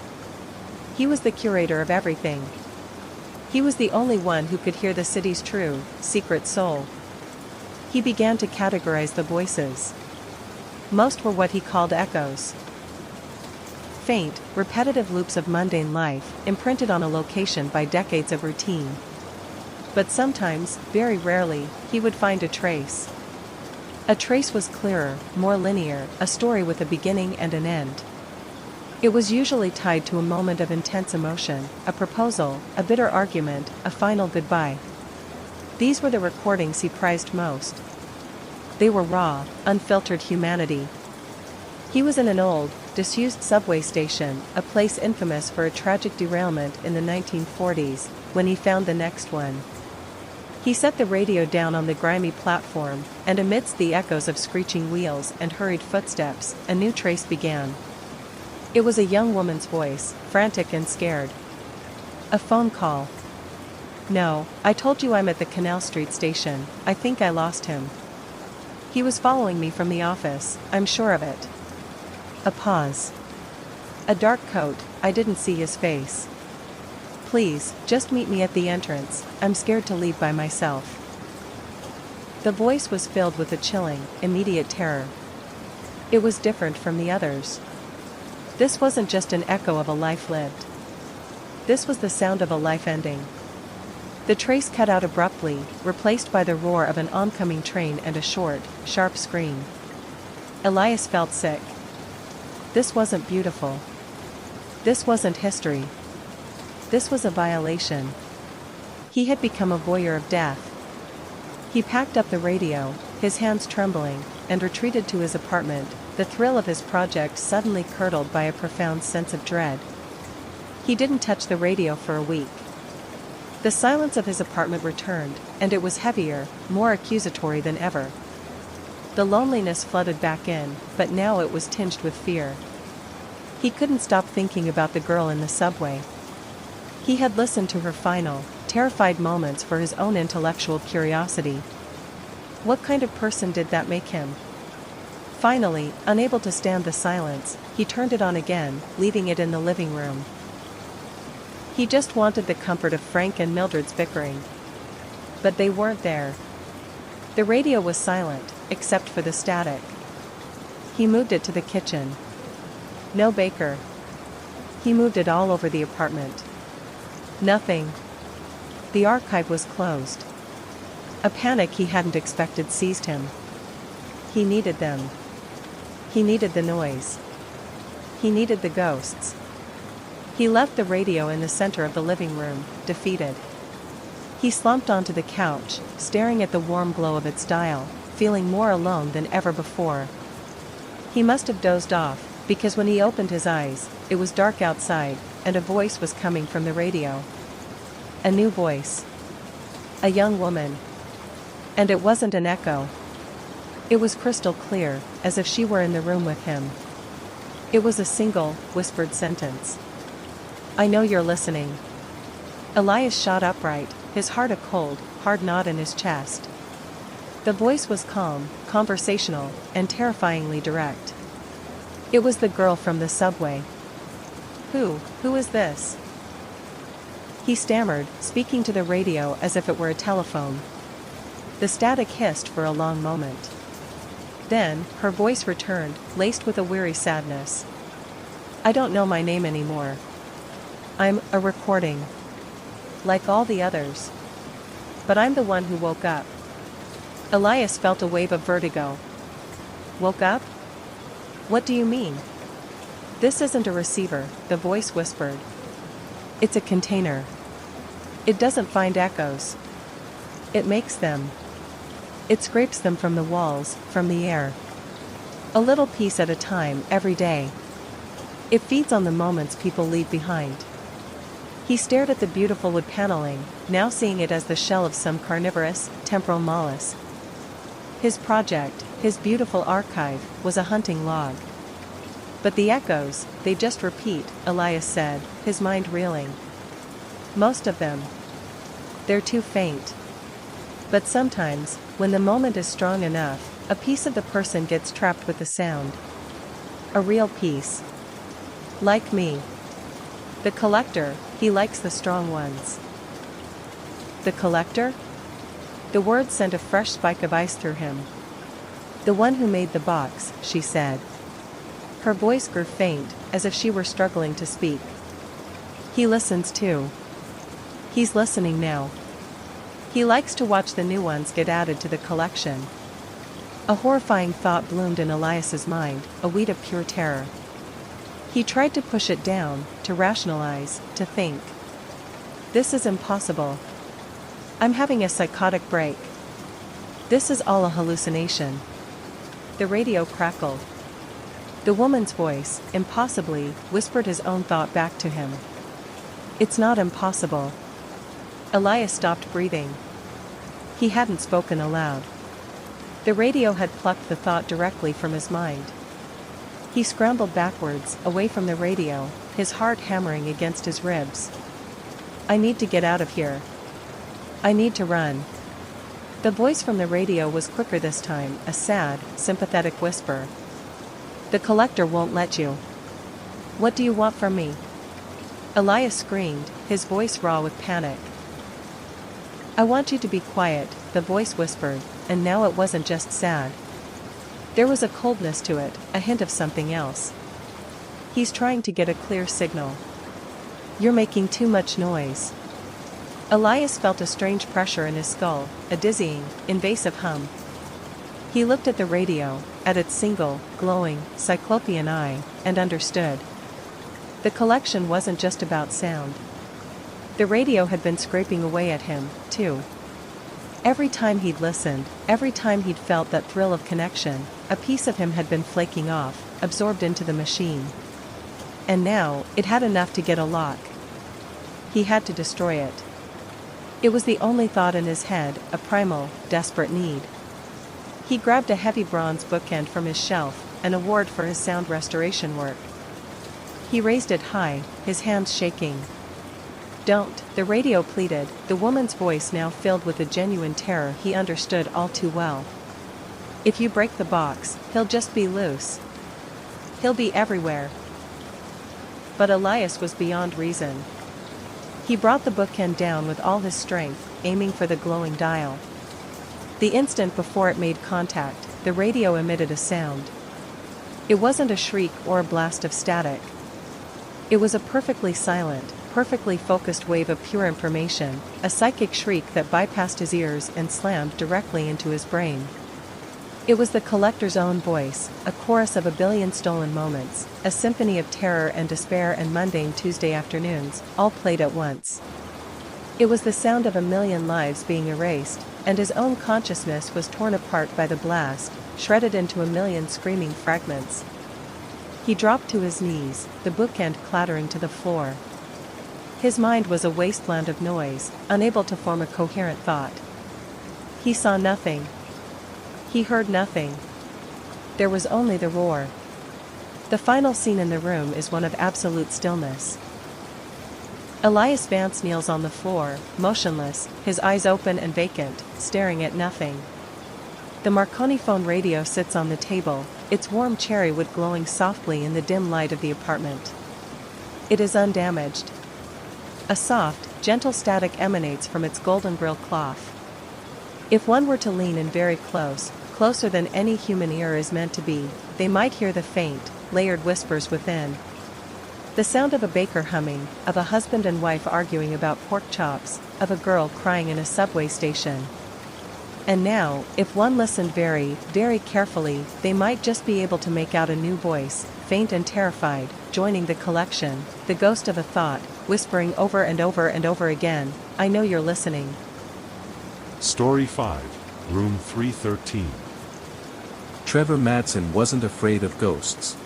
He was the curator of everything. He was the only one who could hear the city's true, secret soul. He began to categorize the voices. Most were what he called echoes. Faint, repetitive loops of mundane life, imprinted on a location by decades of routine. But sometimes, very rarely, he would find a trace. A trace was clearer, more linear, a story with a beginning and an end. It was usually tied to a moment of intense emotion, a proposal, a bitter argument, a final goodbye. These were the recordings he prized most. They were raw, unfiltered humanity. He was in an old, disused subway station, a place infamous for a tragic derailment in the 1940s, when he found the next one. He set the radio down on the grimy platform, and amidst the echoes of screeching wheels and hurried footsteps, a new trace began. It was a young woman's voice, frantic and scared. A phone call. "No, I told you I'm at the Canal Street station. I think I lost him. He was following me from the office, I'm sure of it." A pause. "A dark coat, I didn't see his face. Please, just meet me at the entrance, I'm scared to leave by myself." The voice was filled with a chilling, immediate terror. It was different from the others. This wasn't just an echo of a life lived. This was the sound of a life ending. The trace cut out abruptly, replaced by the roar of an oncoming train and a short, sharp scream. Elias felt sick. This wasn't beautiful. This wasn't history. This was a violation. He had become a voyeur of death. He packed up the radio, his hands trembling, and retreated to his apartment, the thrill of his project suddenly curdled by a profound sense of dread. He didn't touch the radio for a week. The silence of his apartment returned, and it was heavier, more accusatory than ever. The loneliness flooded back in, but now it was tinged with fear. He couldn't stop thinking about the girl in the subway. He had listened to her final, terrified moments for his own intellectual curiosity. What kind of person did that make him? Finally, unable to stand the silence, he turned it on again, leaving it in the living room. He just wanted the comfort of Frank and Mildred's bickering. But they weren't there. The radio was silent, except for the static. He moved it to the kitchen. No Baker. He moved it all over the apartment. Nothing. The archive was closed. A panic he hadn't expected seized him. He needed them. He needed the noise. He needed the ghosts. He left the radio in the center of the living room, defeated. He slumped onto the couch, staring at the warm glow of its dial, feeling more alone than ever before. He must have dozed off, because when he opened his eyes, it was dark outside, and a voice was coming from the radio. A new voice. A young woman. And it wasn't an echo. It was crystal clear, as if she were in the room with him. It was a single, whispered sentence. "I know you're listening." Elias shot upright, his heart a cold, hard knot in his chest. The voice was calm, conversational, and terrifyingly direct. It was the girl from the subway. Who is this?" he stammered, speaking to the radio as if it were a telephone. The static hissed for a long moment. Then, her voice returned, laced with a weary sadness. "I don't know my name anymore. I'm a recording. Like all the others. But I'm the one who woke up." Elias felt a wave of vertigo. "Woke up? What do you mean?" "This isn't a receiver," the voice whispered. "It's a container. It doesn't find echoes. It makes them. It scrapes them from the walls, from the air. A little piece at a time, every day. It feeds on the moments people leave behind." He stared at the beautiful wood paneling, now seeing it as the shell of some carnivorous, temporal mollusk. His project, his beautiful archive, was a hunting log. "But the echoes, they just repeat," Elias said, his mind reeling. "Most of them. They're too faint. But sometimes, when the moment is strong enough, a piece of the person gets trapped with the sound. A real piece. Like me. The collector, he likes the strong ones." "The collector?" The word sent a fresh spike of ice through him. "The one who made the box," she said. Her voice grew faint, as if she were struggling to speak. "He listens too. He's listening now. He likes to watch the new ones get added to the collection." A horrifying thought bloomed in Elias's mind, a weed of pure terror. He tried to push it down, to rationalize, to think. "This is impossible. I'm having a psychotic break. This is all a hallucination." The radio crackled. The woman's voice, impossibly, whispered his own thought back to him. "It's not impossible." Elias stopped breathing. He hadn't spoken aloud. The radio had plucked the thought directly from his mind. He scrambled backwards, away from the radio, his heart hammering against his ribs. "I need to get out of here. I need to run." The voice from the radio was quicker this time, a sad, sympathetic whisper. "The collector won't let you. What do you want from me?" Elias screamed, his voice raw with panic. "I want you to be quiet," the voice whispered, and now it wasn't just sad. There was a coldness to it, a hint of something else. "He's trying to get a clear signal. You're making too much noise." Elias felt a strange pressure in his skull, a dizzying, invasive hum. He looked at the radio, at its single, glowing, cyclopean eye, and understood. The collection wasn't just about sound. The radio had been scraping away at him, too. Every time he'd listened, every time he'd felt that thrill of connection, a piece of him had been flaking off, absorbed into the machine. And now, it had enough to get a lock. He had to destroy it. It was the only thought in his head, a primal, desperate need. He grabbed a heavy bronze bookend from his shelf, an award for his sound restoration work. He raised it high, his hands shaking. "Don't," the radio pleaded, the woman's voice now filled with a genuine terror he understood all too well. "If you break the box, he'll just be loose. He'll be everywhere." But Elias was beyond reason. He brought the bookend down with all his strength, aiming for the glowing dial. The instant before it made contact, the radio emitted a sound. It wasn't a shriek or a blast of static. It was a perfectly silent, perfectly focused wave of pure information, a psychic shriek that bypassed his ears and slammed directly into his brain. It was the collector's own voice, a chorus of a billion stolen moments, a symphony of terror and despair and mundane Tuesday afternoons, all played at once. It was the sound of a million lives being erased, and his own consciousness was torn apart by the blast, shredded into a million screaming fragments. He dropped to his knees, the bookend clattering to the floor. His mind was a wasteland of noise, unable to form a coherent thought. He saw nothing. He heard nothing. There was only the roar. The final scene in the room is one of absolute stillness. Elias Vance kneels on the floor, motionless, his eyes open and vacant, staring at nothing. The Marconi phone radio sits on the table, its warm cherry wood glowing softly in the dim light of the apartment. It is undamaged. A soft, gentle static emanates from its golden grille cloth. If one were to lean in very close, closer than any human ear is meant to be, they might hear the faint, layered whispers within. The sound of a baker humming, of a husband and wife arguing about pork chops, of a girl crying in a subway station. And now, if one listened very, very carefully, they might just be able to make out a new voice, faint and terrified, joining the collection, the ghost of a thought, whispering over and over and over again, "I know you're listening." Story 5, Room 313. Trevor Madsen wasn't afraid of ghosts.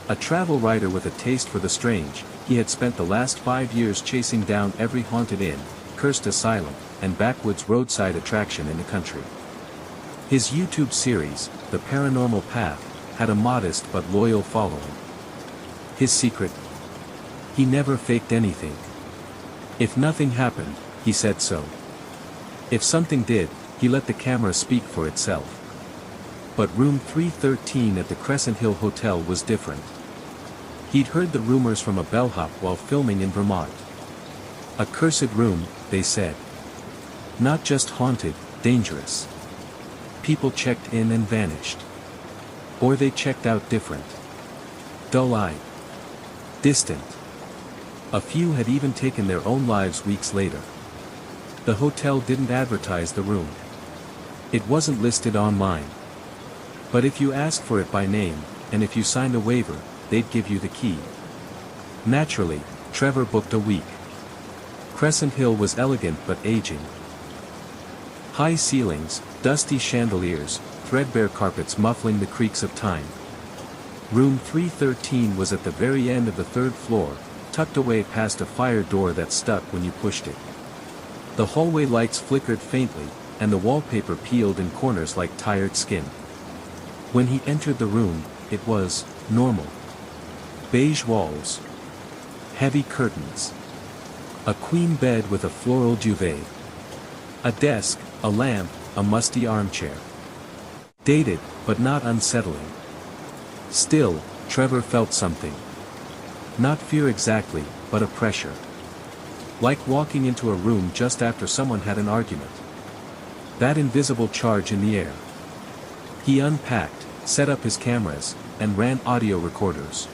A travel writer with a taste for the strange, he had spent the last 5 years chasing down every haunted inn, cursed asylum, and backwoods roadside attraction in the country. His YouTube series, The Paranormal Path, had a modest but loyal following. His secret? He never faked anything. If nothing happened, he said so. If something did, he let the camera speak for itself. But room 313 at the Crescent Hill Hotel was different. He'd heard the rumors from a bellhop while filming in Vermont. A cursed room, they said. Not just haunted, dangerous. People checked in and vanished. Or they checked out different. Dull-eyed. Distant. A few had even taken their own lives weeks later. The hotel didn't advertise the room. It wasn't listed online. But if you asked for it by name, and if you signed a waiver, they'd give you the key. Naturally, Trevor booked a week. Crescent Hill was elegant but aging. High ceilings, dusty chandeliers, threadbare carpets muffling the creaks of time. Room 313 was at the very end of the 3rd floor, tucked away past a fire door that stuck when you pushed it. The hallway lights flickered faintly, and the wallpaper peeled in corners like tired skin. When he entered the room, it was normal. Beige walls. Heavy curtains. A queen bed with a floral duvet. A desk, a lamp, a musty armchair. Dated, but not unsettling. Still, Trevor felt something. Not fear exactly, but a pressure. Like walking into a room just after someone had an argument. That invisible charge in the air. He unpacked, set up his cameras, and ran audio recorders.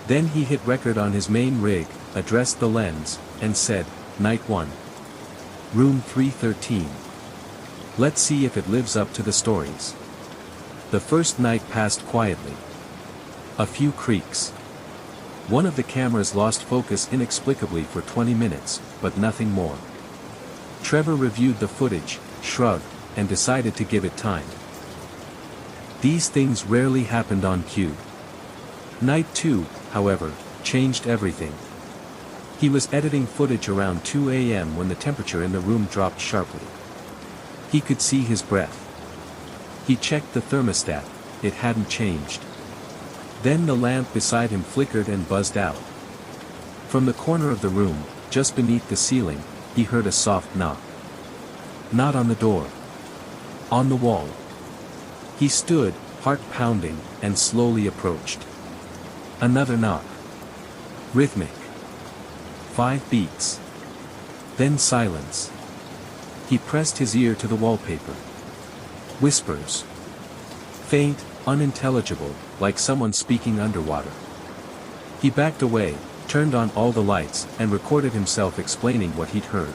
Then he hit record on his main rig, addressed the lens, and said, "Night 1. Room 313. Let's see if it lives up to the stories." The first night passed quietly. A few creaks. One of the cameras lost focus inexplicably for 20 minutes, but nothing more. Trevor reviewed the footage, shrugged, and decided to give it time. These things rarely happened on cue. Night 2, however, changed everything. He was editing footage around 2 a.m. when the temperature in the room dropped sharply. He could see his breath. He checked the thermostat, it hadn't changed. Then the lamp beside him flickered and buzzed out. From the corner of the room, just beneath the ceiling, he heard a soft knock. Not on the door. On the wall. He stood, heart pounding, and slowly approached. Another knock. Rhythmic. 5 beats. Then silence. He pressed his ear to the wallpaper. Whispers. Faint, unintelligible, like someone speaking underwater. He backed away, turned on all the lights, and recorded himself explaining what he'd heard.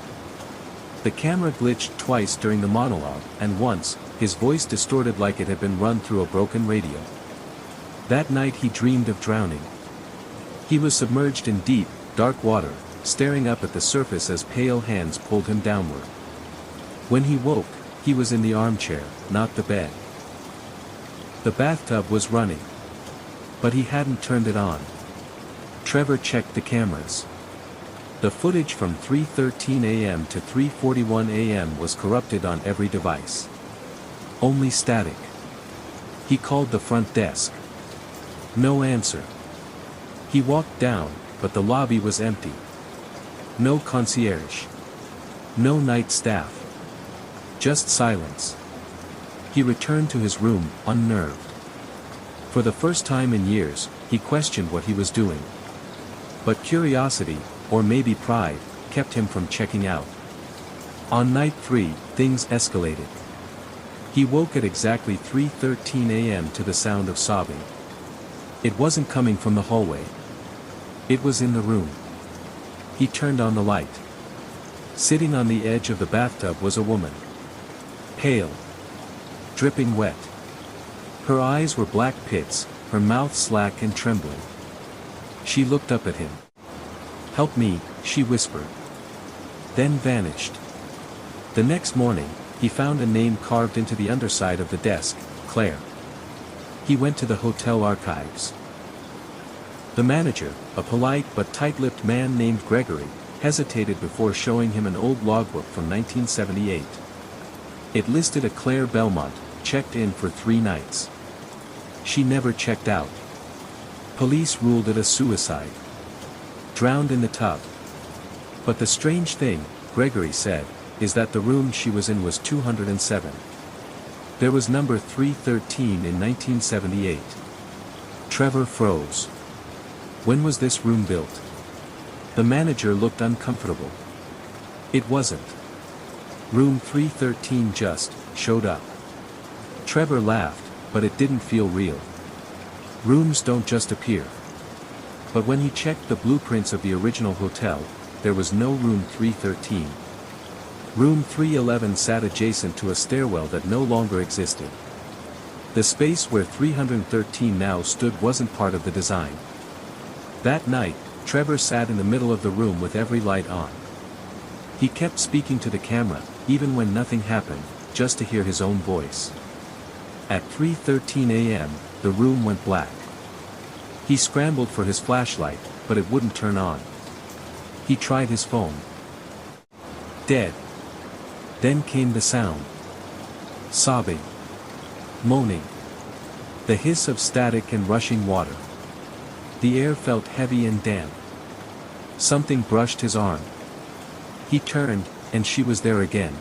The camera glitched twice during the monologue, and once, his voice distorted like it had been run through a broken radio. That night he dreamed of drowning. He was submerged in deep, dark water, staring up at the surface as pale hands pulled him downward. When he woke, he was in the armchair, not the bed. The bathtub was running. But he hadn't turned it on. Trevor checked the cameras. The footage from 3:13 a.m. to 3:41 a.m. was corrupted on every device. Only static. He called the front desk. No answer. He walked down, but the lobby was empty. No concierge. No night staff. Just silence. He returned to his room, unnerved. For the first time in years, he questioned what he was doing. But curiosity, or maybe pride, kept him from checking out. On night 3, things escalated. He woke at exactly 3:13 a.m. to the sound of sobbing. It wasn't coming from the hallway. It was in the room. He turned on the light. Sitting on the edge of the bathtub was a woman. Pale. Dripping wet. Her eyes were black pits, her mouth slack and trembling. She looked up at him. "Help me," she whispered. Then vanished. The next morning, he found a name carved into the underside of the desk, Claire. He went to the hotel archives. The manager, a polite but tight-lipped man named Gregory, hesitated before showing him an old logbook from 1978. It listed a Claire Belmont, checked in for 3 nights. She never checked out. Police ruled it a suicide. Drowned in the tub. But the strange thing, Gregory said, is that the room she was in was 207. There was number 313 in 1978. Trevor froze. When was this room built? The manager looked uncomfortable. It wasn't. Room 313 just showed up. Trevor laughed, but it didn't feel real. Rooms don't just appear. But when he checked the blueprints of the original hotel, there was no room 313. Room 311 sat adjacent to a stairwell that no longer existed. The space where 313 now stood wasn't part of the design. That night, Trevor sat in the middle of the room with every light on. He kept speaking to the camera, even when nothing happened, just to hear his own voice. At 3:13 a.m., the room went black. He scrambled for his flashlight, but it wouldn't turn on. He tried his phone. Dead. Then came the sound. Sobbing. Moaning. The hiss of static and rushing water. The air felt heavy and damp. Something brushed his arm. He turned, and she was there again.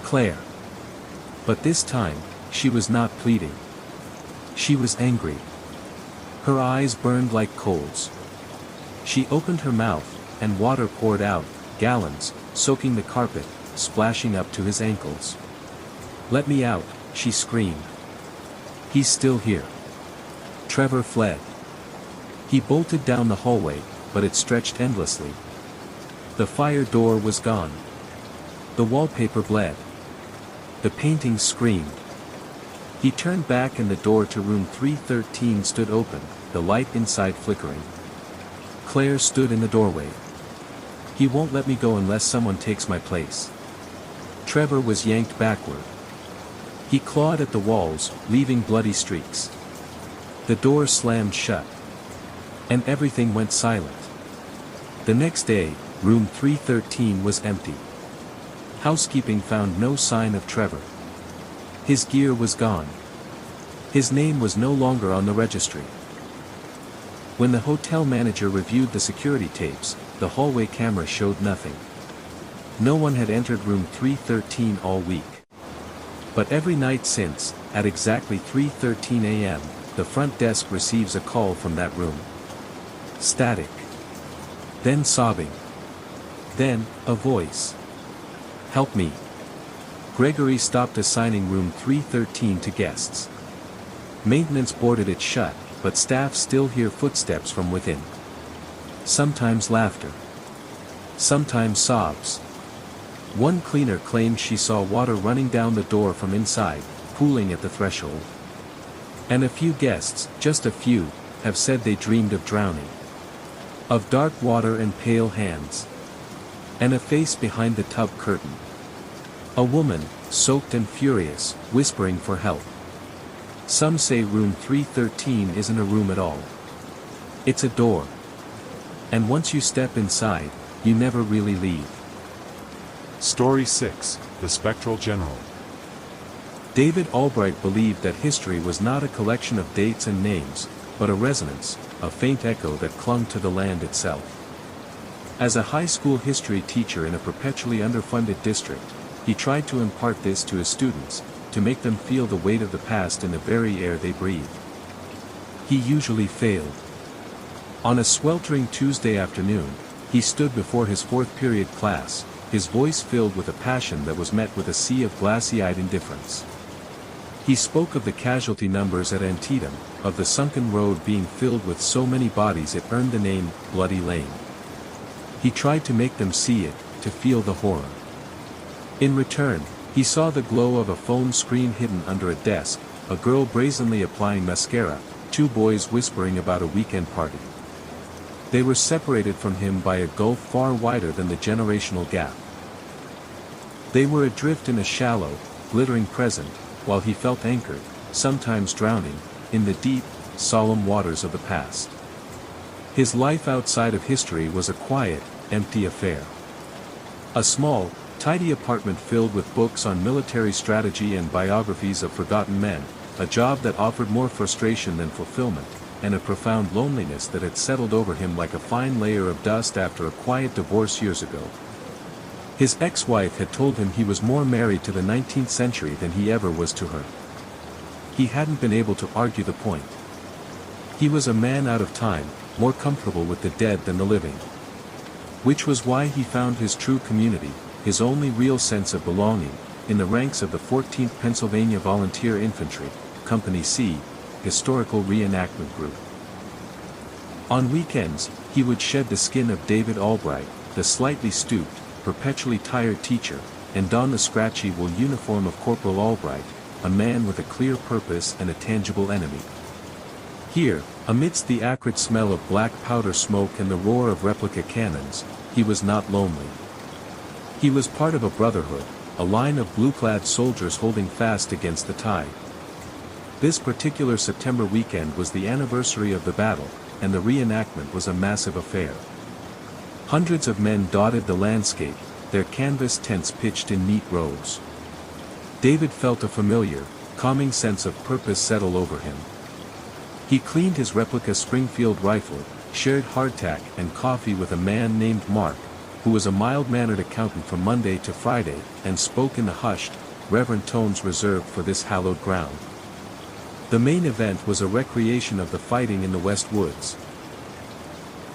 Claire. But this time, she was not pleading. She was angry. Her eyes burned like coals. She opened her mouth, and water poured out, gallons, soaking the carpet, splashing up to his ankles. "Let me out," she screamed. "He's still here." Trevor fled. He bolted down the hallway, but it stretched endlessly. The fire door was gone. The wallpaper bled. The paintings screamed. He turned back and the door to room 313 stood open, the light inside flickering. Claire stood in the doorway. "He won't let me go unless someone takes my place." Trevor was yanked backward. He clawed at the walls, leaving bloody streaks. The door slammed shut. And everything went silent. The next day, room 313 was empty. Housekeeping found no sign of Trevor. His gear was gone. His name was no longer on the registry. When the hotel manager reviewed the security tapes, the hallway camera showed nothing. No one had entered room 313 all week. But every night since, at exactly 3:13 a.m., the front desk receives a call from that room. Static. Then sobbing. Then, a voice. "Help me." Gregory stopped assigning room 313 to guests. Maintenance boarded it shut, but staff still hear footsteps from within. Sometimes laughter. Sometimes sobs. One cleaner claimed she saw water running down the door from inside, pooling at the threshold. And a few guests, just a few, have said they dreamed of drowning. Of dark water and pale hands. And a face behind the tub curtain. A woman, soaked and furious, whispering for help. Some say room 313 isn't a room at all. It's a door. And once you step inside, you never really leave. Story 6, The Spectral General. David Albright believed that history was not a collection of dates and names, but a resonance, a faint echo that clung to the land itself. As a high school history teacher in a perpetually underfunded district, he tried to impart this to his students, to make them feel the weight of the past in the very air they breathe. He usually failed. On a sweltering Tuesday afternoon, he stood before his fourth period class, his voice filled with a passion that was met with a sea of glassy-eyed indifference. He spoke of the casualty numbers at Antietam, of the sunken road being filled with so many bodies it earned the name, Bloody Lane. He tried to make them see it, to feel the horror. In return, he saw the glow of a phone screen hidden under a desk, a girl brazenly applying mascara, two boys whispering about a weekend party. They were separated from him by a gulf far wider than the generational gap. They were adrift in a shallow, glittering present, while he felt anchored, sometimes drowning, in the deep, solemn waters of the past. His life outside of history was a quiet, empty affair. A small, tidy apartment filled with books on military strategy and biographies of forgotten men, a job that offered more frustration than fulfillment, and a profound loneliness that had settled over him like a fine layer of dust after a quiet divorce years ago. His ex-wife had told him he was more married to the 19th century than he ever was to her. He hadn't been able to argue the point. He was a man out of time, more comfortable with the dead than the living. Which was why he found his true community, his only real sense of belonging, in the ranks of the 14th Pennsylvania Volunteer Infantry, Company C, Historical Reenactment Group. On weekends, he would shed the skin of David Albright, the slightly stooped, perpetually tired teacher, and don the scratchy wool uniform of Corporal Albright, a man with a clear purpose and a tangible enemy. Here, amidst the acrid smell of black powder smoke and the roar of replica cannons, he was not lonely. He was part of a brotherhood, a line of blue-clad soldiers holding fast against the tide. This particular September weekend was the anniversary of the battle, and the reenactment was a massive affair. Hundreds of men dotted the landscape, their canvas tents pitched in neat rows. David felt a familiar, calming sense of purpose settle over him. He cleaned his replica Springfield rifle, shared hardtack and coffee with a man named Mark, who was a mild-mannered accountant from Monday to Friday, and spoke in the hushed, reverent tones reserved for this hallowed ground. The main event was a recreation of the fighting in the West Woods.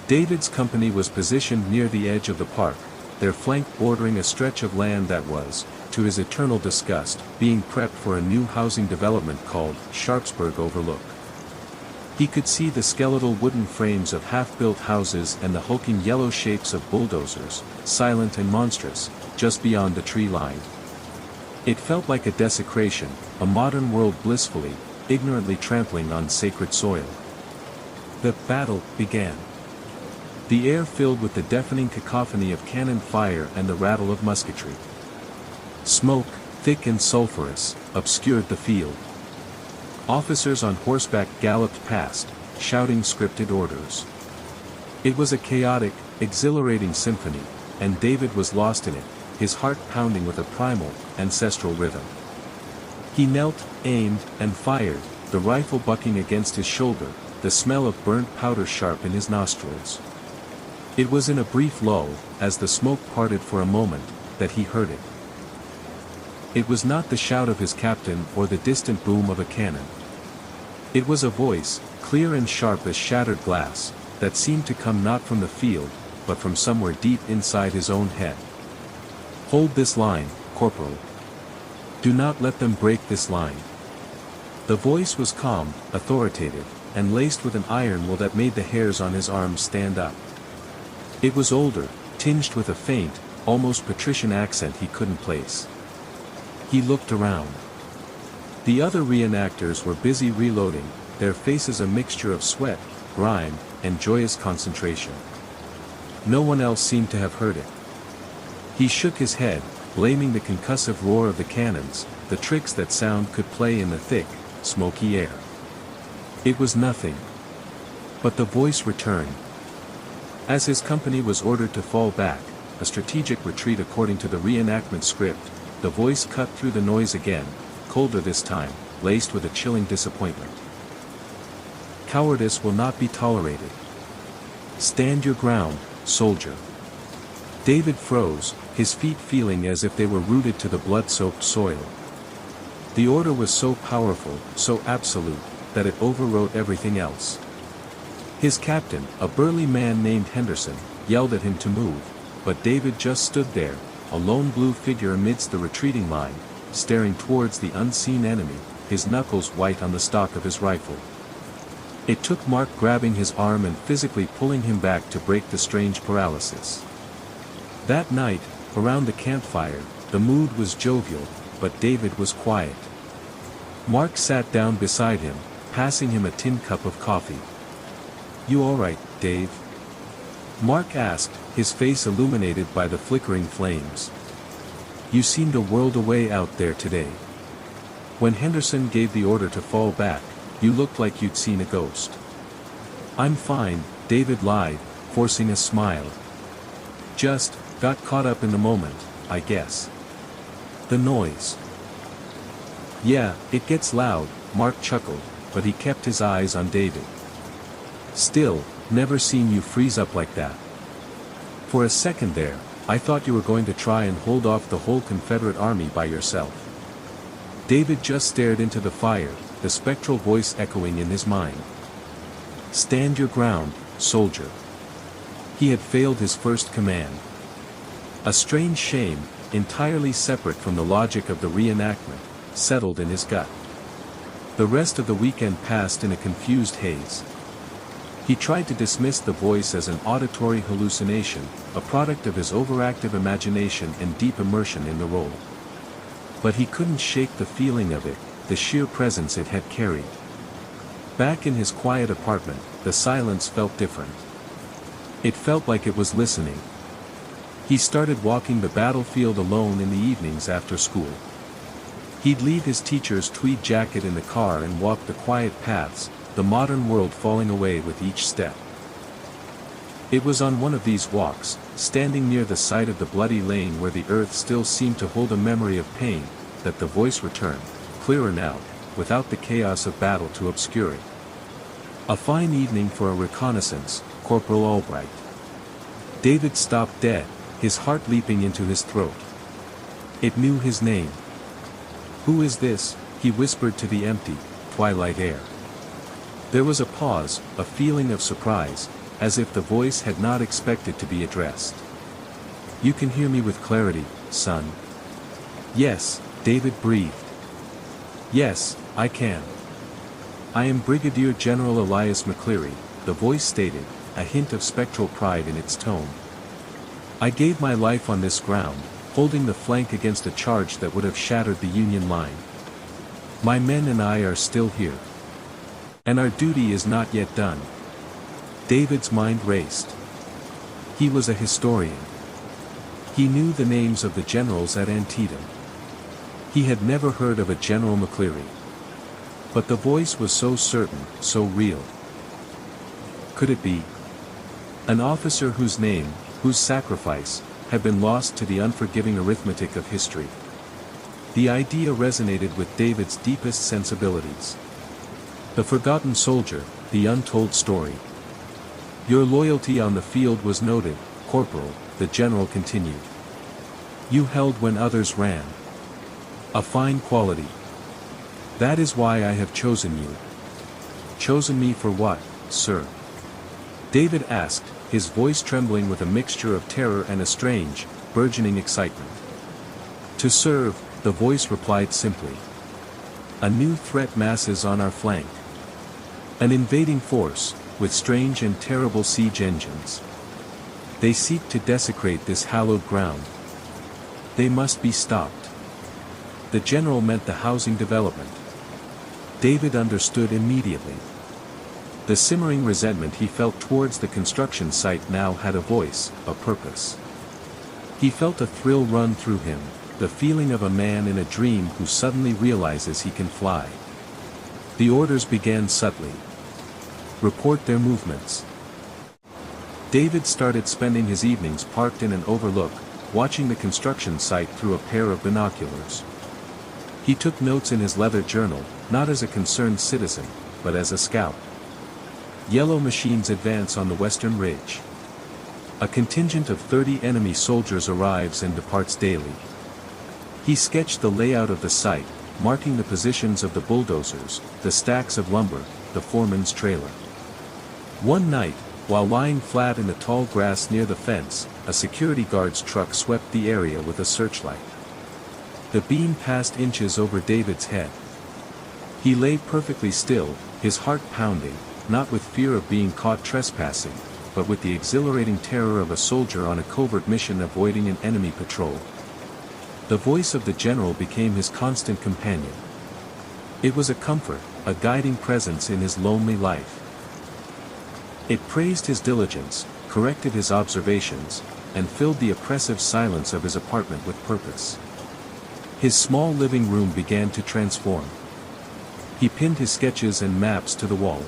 David's company was positioned near the edge of the park, their flank bordering a stretch of land that was, to his eternal disgust, being prepped for a new housing development called Sharpsburg Overlook. He could see the skeletal wooden frames of half-built houses and the hulking yellow shapes of bulldozers, silent and monstrous, just beyond the tree line. It felt like a desecration, a modern world blissfully, ignorantly trampling on sacred soil. The battle began. The air filled with the deafening cacophony of cannon fire and the rattle of musketry. Smoke, thick and sulphurous, obscured the field. Officers on horseback galloped past, shouting scripted orders. It was a chaotic, exhilarating symphony, and David was lost in it, his heart pounding with a primal, ancestral rhythm. He knelt, aimed, and fired, the rifle bucking against his shoulder, the smell of burnt powder sharp in his nostrils. It was in a brief lull, as the smoke parted for a moment, that he heard it. It was not the shout of his captain or the distant boom of a cannon. It was a voice, clear and sharp as shattered glass, that seemed to come not from the field, but from somewhere deep inside his own head. "Hold this line, Corporal. Do not let them break this line." The voice was calm, authoritative, and laced with an iron will that made the hairs on his arms stand up. It was older, tinged with a faint, almost patrician accent he couldn't place. He looked around. The other reenactors were busy reloading, their faces a mixture of sweat, grime, and joyous concentration. No one else seemed to have heard it. He shook his head, blaming the concussive roar of the cannons, the tricks that sound could play in the thick, smoky air. It was nothing. But the voice returned. As his company was ordered to fall back, a strategic retreat according to the reenactment script, the voice cut through the noise again, colder this time, laced with a chilling disappointment. "Cowardice will not be tolerated. Stand your ground, soldier. David froze, his feet feeling as if they were rooted to the blood-soaked soil. The order was so powerful, so absolute, that it overrode everything else. His captain, a burly man named Henderson, yelled at him to move, but David just stood there, a lone blue figure amidst the retreating line, staring towards the unseen enemy, his knuckles white on the stock of his rifle. It took Mark grabbing his arm and physically pulling him back to break the strange paralysis. That night, around the campfire, the mood was jovial, but David was quiet. Mark sat down beside him, passing him a tin cup of coffee. "You all right, Dave?" Mark asked, his face illuminated by the flickering flames. "You seemed a world away out there today. When Henderson gave the order to fall back, you looked like you'd seen a ghost." "I'm fine," David lied, forcing a smile. "Just, got caught up in the moment, I guess." "The noise." "Yeah, it gets loud," Mark chuckled, but he kept his eyes on David. "Still, never seen you freeze up like that. For a second there, I thought you were going to try and hold off the whole Confederate army by yourself." David just stared into the fire, the spectral voice echoing in his mind. "Stand your ground, soldier." He had failed his first command. A strange shame, entirely separate from the logic of the reenactment, settled in his gut. The rest of the weekend passed in a confused haze. He tried to dismiss the voice as an auditory hallucination, a product of his overactive imagination and deep immersion in the role. But he couldn't shake the feeling of it, the sheer presence it had carried. Back in his quiet apartment, the silence felt different. It felt like it was listening. He started walking the battlefield alone in the evenings after school. He'd leave his teacher's tweed jacket in the car and walk the quiet paths, the modern world falling away with each step. It was on one of these walks, standing near the site of the bloody lane where the earth still seemed to hold a memory of pain, that the voice returned, clearer now, without the chaos of battle to obscure it. "A fine evening for a reconnaissance, Corporal Albright." David stopped dead, his heart leaping into his throat. It knew his name. "Who is this?" he whispered to the empty, twilight air. There was a pause, a feeling of surprise, as if the voice had not expected to be addressed. "You can hear me with clarity, son?" "Yes," David breathed. "Yes, I can. I am Brigadier General Elias McCleary," the voice stated, a hint of spectral pride in its tone. "I gave my life on this ground, holding the flank against a charge that would have shattered the Union line. My men and I are still here. And our duty is not yet done." David's mind raced. He was a historian. He knew the names of the generals at Antietam. He had never heard of a General McCleary. But the voice was so certain, so real. Could it be an officer whose name, whose sacrifice, had been lost to the unforgiving arithmetic of history? The idea resonated with David's deepest sensibilities. The forgotten soldier, the untold story. "Your loyalty on the field was noted, Corporal," the general continued. "You held when others ran. A fine quality. That is why I have chosen you." "Chosen me for what, sir?" David asked, his voice trembling with a mixture of terror and a strange, burgeoning excitement. "To serve," the voice replied simply. "A new threat masses on our flank. An invading force, with strange and terrible siege engines. They seek to desecrate this hallowed ground. They must be stopped." The general meant the housing development. David understood immediately. The simmering resentment he felt towards the construction site now had a voice, a purpose. He felt a thrill run through him, the feeling of a man in a dream who suddenly realizes he can fly. The orders began subtly. "Report their movements." David started spending his evenings parked in an overlook, watching the construction site through a pair of binoculars. He took notes in his leather journal, not as a concerned citizen, but as a scout. Yellow machines advance on the western ridge. A contingent of 30 enemy soldiers arrives and departs daily. He sketched the layout of the site, marking the positions of the bulldozers, the stacks of lumber, the foreman's trailer. One night, while lying flat in the tall grass near the fence, a security guard's truck swept the area with a searchlight. The beam passed inches over David's head. He lay perfectly still, his heart pounding, not with fear of being caught trespassing, but with the exhilarating terror of a soldier on a covert mission avoiding an enemy patrol. The voice of the general became his constant companion. It was a comfort, a guiding presence in his lonely life. It praised his diligence, corrected his observations, and filled the oppressive silence of his apartment with purpose. His small living room began to transform. He pinned his sketches and maps to the wall.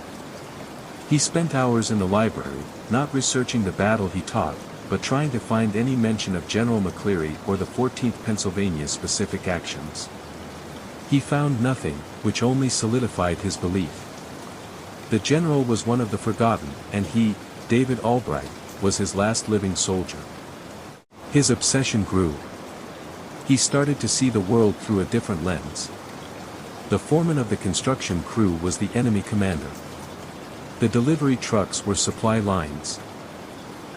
He spent hours in the library, not researching the battle he taught, but trying to find any mention of General McCleary or the 14th Pennsylvania's specific actions. He found nothing, which only solidified his belief. The general was one of the forgotten, and he, David Albright, was his last living soldier. His obsession grew. He started to see the world through a different lens. The foreman of the construction crew was the enemy commander. The delivery trucks were supply lines.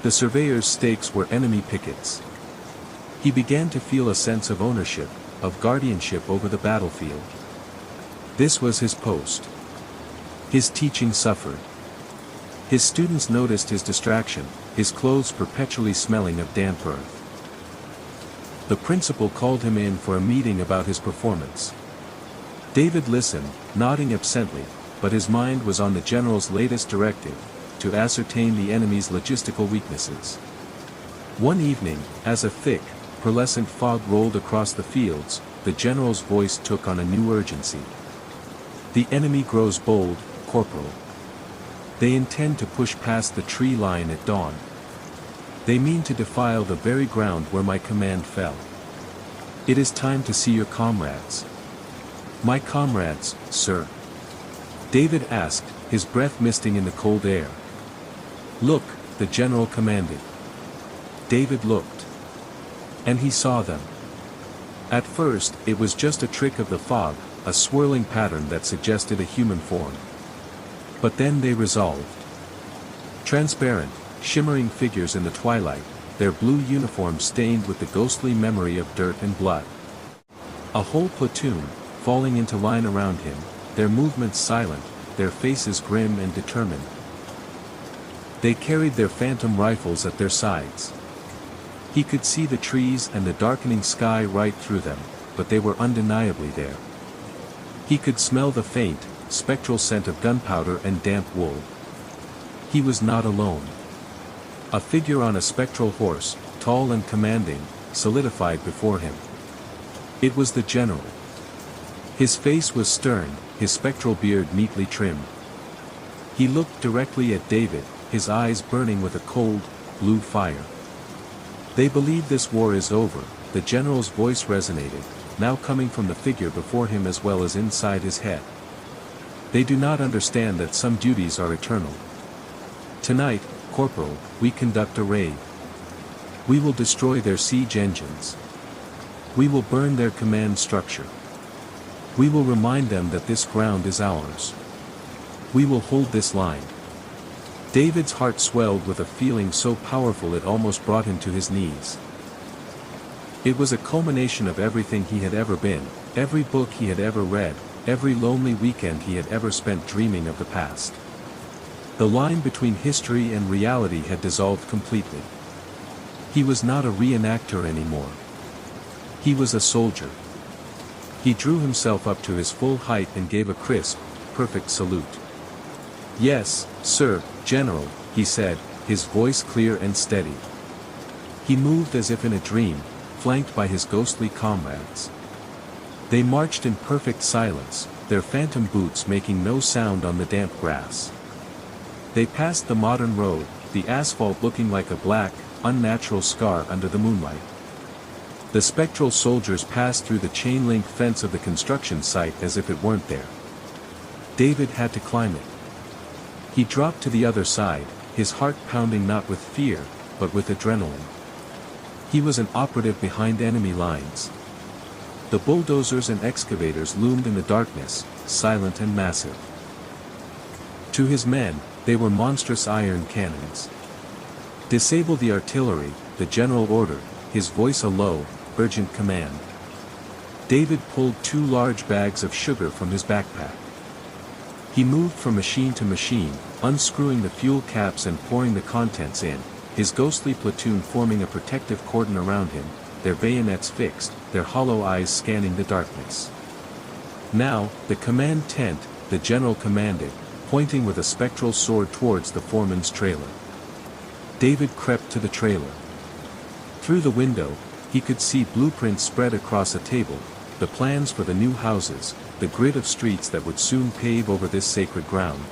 The surveyor's stakes were enemy pickets. He began to feel a sense of ownership, of guardianship over the battlefield. This was his post. His teaching suffered. His students noticed his distraction, his clothes perpetually smelling of damp earth. The principal called him in for a meeting about his performance. David listened, nodding absently, but his mind was on the general's latest directive, to ascertain the enemy's logistical weaknesses. One evening, as a thick, pearlescent fog rolled across the fields, the general's voice took on a new urgency. The enemy grows bold, Corporal. They intend to push past the tree line at dawn. They mean to defile the very ground where my command fell. It is time to see your comrades. My comrades, sir? David asked, his breath misting in the cold air. Look, the general commanded. David looked. And he saw them. At first, it was just a trick of the fog, a swirling pattern that suggested a human form. But then they resolved. Transparent, shimmering figures in the twilight, their blue uniforms stained with the ghostly memory of dirt and blood. A whole platoon, falling into line around him, their movements silent, their faces grim and determined. They carried their phantom rifles at their sides. He could see the trees and the darkening sky right through them, but they were undeniably there. He could smell the faint, spectral scent of gunpowder and damp wool. He was not alone. A figure on a spectral horse, tall and commanding, solidified before him. It was the general. His face was stern, his spectral beard neatly trimmed. He looked directly at David, his eyes burning with a cold, blue fire. They believe this war is over, the general's voice resonated, now coming from the figure before him as well as inside his head. They do not understand that some duties are eternal. Tonight, Corporal, we conduct a raid. We will destroy their siege engines. We will burn their command structure. We will remind them that this ground is ours. We will hold this line. David's heart swelled with a feeling so powerful it almost brought him to his knees. It was a culmination of everything he had ever been, every book he had ever read, every lonely weekend he had ever spent dreaming of the past. The line between history and reality had dissolved completely. He was not a reenactor anymore. He was a soldier. He drew himself up to his full height and gave a crisp, perfect salute. Yes, sir, General, he said, his voice clear and steady. He moved as if in a dream, flanked by his ghostly comrades. They marched in perfect silence, their phantom boots making no sound on the damp grass. They passed the modern road, the asphalt looking like a black, unnatural scar under the moonlight. The spectral soldiers passed through the chain-link fence of the construction site as if it weren't there. David had to climb it. He dropped to the other side, his heart pounding not with fear, but with adrenaline. He was an operative behind enemy lines. The bulldozers and excavators loomed in the darkness, silent and massive. To his men, they were monstrous iron cannons. "Disable the artillery," the general ordered, his voice a low, urgent command. David pulled 2 large bags of sugar from his backpack. He moved from machine to machine, unscrewing the fuel caps and pouring the contents in, his ghostly platoon forming a protective cordon around him, their bayonets fixed, their hollow eyes scanning the darkness. "Now, the command tent," the general commanded, pointing with a spectral sword towards the foreman's trailer. David crept to the trailer. Through the window, he could see blueprints spread across a table, the plans for the new houses, the grid of streets that would soon pave over this sacred ground.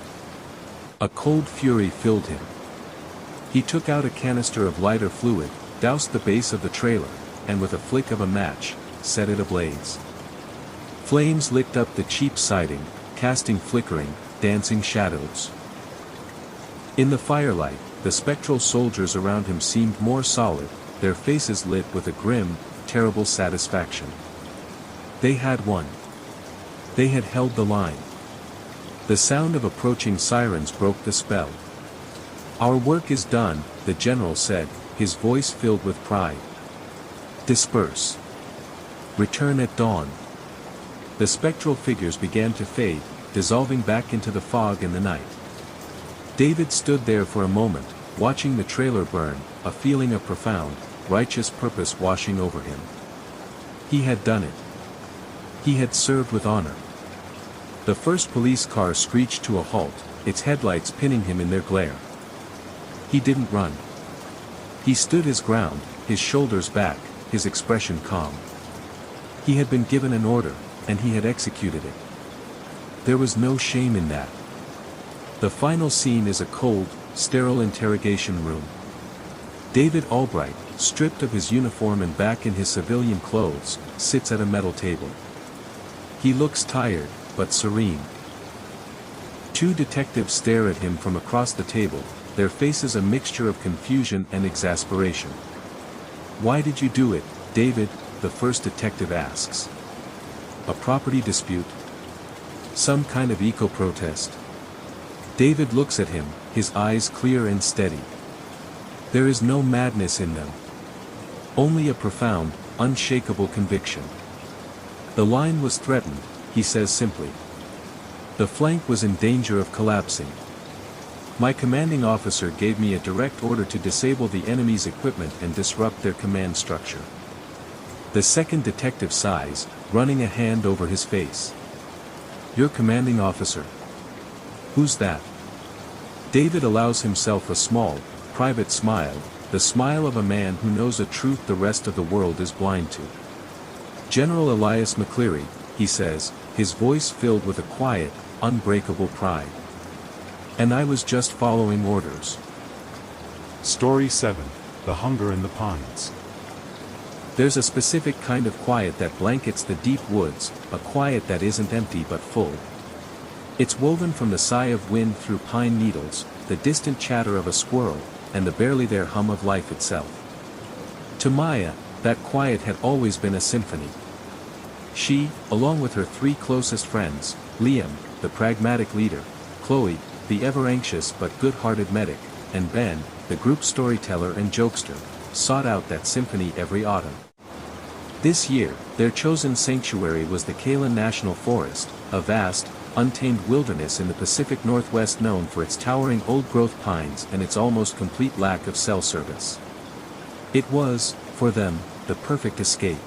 A cold fury filled him. He took out a canister of lighter fluid, doused the base of the trailer, and with a flick of a match, set it ablaze. Flames licked up the cheap siding, casting flickering, dancing shadows. In the firelight, the spectral soldiers around him seemed more solid, their faces lit with a grim, terrible satisfaction. They had won. They had held the line. The sound of approaching sirens broke the spell. "Our work is done," the general said, his voice filled with pride. "Disperse. Return at dawn." The spectral figures began to fade, dissolving back into the fog in the night. David stood there for a moment, watching the trailer burn, a feeling of profound, righteous purpose washing over him. He had done it. He had served with honor. The first police car screeched to a halt, its headlights pinning him in their glare. He didn't run. He stood his ground, his shoulders back, his expression calm. He had been given an order, and he had executed it. There was no shame in that. The final scene is a cold, sterile interrogation room. David Albright, stripped of his uniform and back in his civilian clothes, sits at a metal table. He looks tired, but serene. 2 detectives stare at him from across the table, their faces a mixture of confusion and exasperation. "Why did you do it, David?" the first detective asks. "A property dispute? Some kind of eco-protest?" David looks at him, his eyes clear and steady. There is no madness in them. Only a profound, unshakable conviction. "The line was threatened," he says simply. "The flank was in danger of collapsing. My commanding officer gave me a direct order to disable the enemy's equipment and disrupt their command structure." The second detective sighs, running a hand over his face. "Your commanding officer? Who's that?" David allows himself a small, private smile, the smile of a man who knows a truth the rest of the world is blind to. "General Elias McCleary," he says, his voice filled with a quiet, unbreakable pride. "And I was just following orders." Story 7. The Hunger in the Pines. There's a specific kind of quiet that blankets the deep woods, a quiet that isn't empty but full. It's woven from the sigh of wind through pine needles, the distant chatter of a squirrel, and the barely there hum of life itself. To Maya, that quiet had always been a symphony. She, along with her 3 closest friends, Liam, the pragmatic leader, Chloe, the ever-anxious but good-hearted medic, and Ben, the group storyteller and jokester, sought out that symphony every autumn. This year, their chosen sanctuary was the Kalen National Forest, a vast, untamed wilderness in the Pacific Northwest known for its towering old-growth pines and its almost complete lack of cell service. It was, for them, the perfect escape.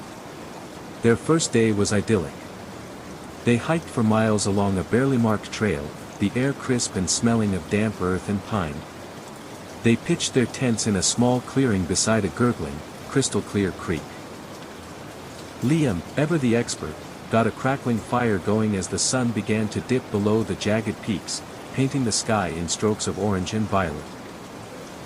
Their first day was idyllic. They hiked for miles along a barely marked trail, the air crisp and smelling of damp earth and pine. They pitched their tents in a small clearing beside a gurgling, crystal-clear creek. Liam, ever the expert, got a crackling fire going as the sun began to dip below the jagged peaks, painting the sky in strokes of orange and violet.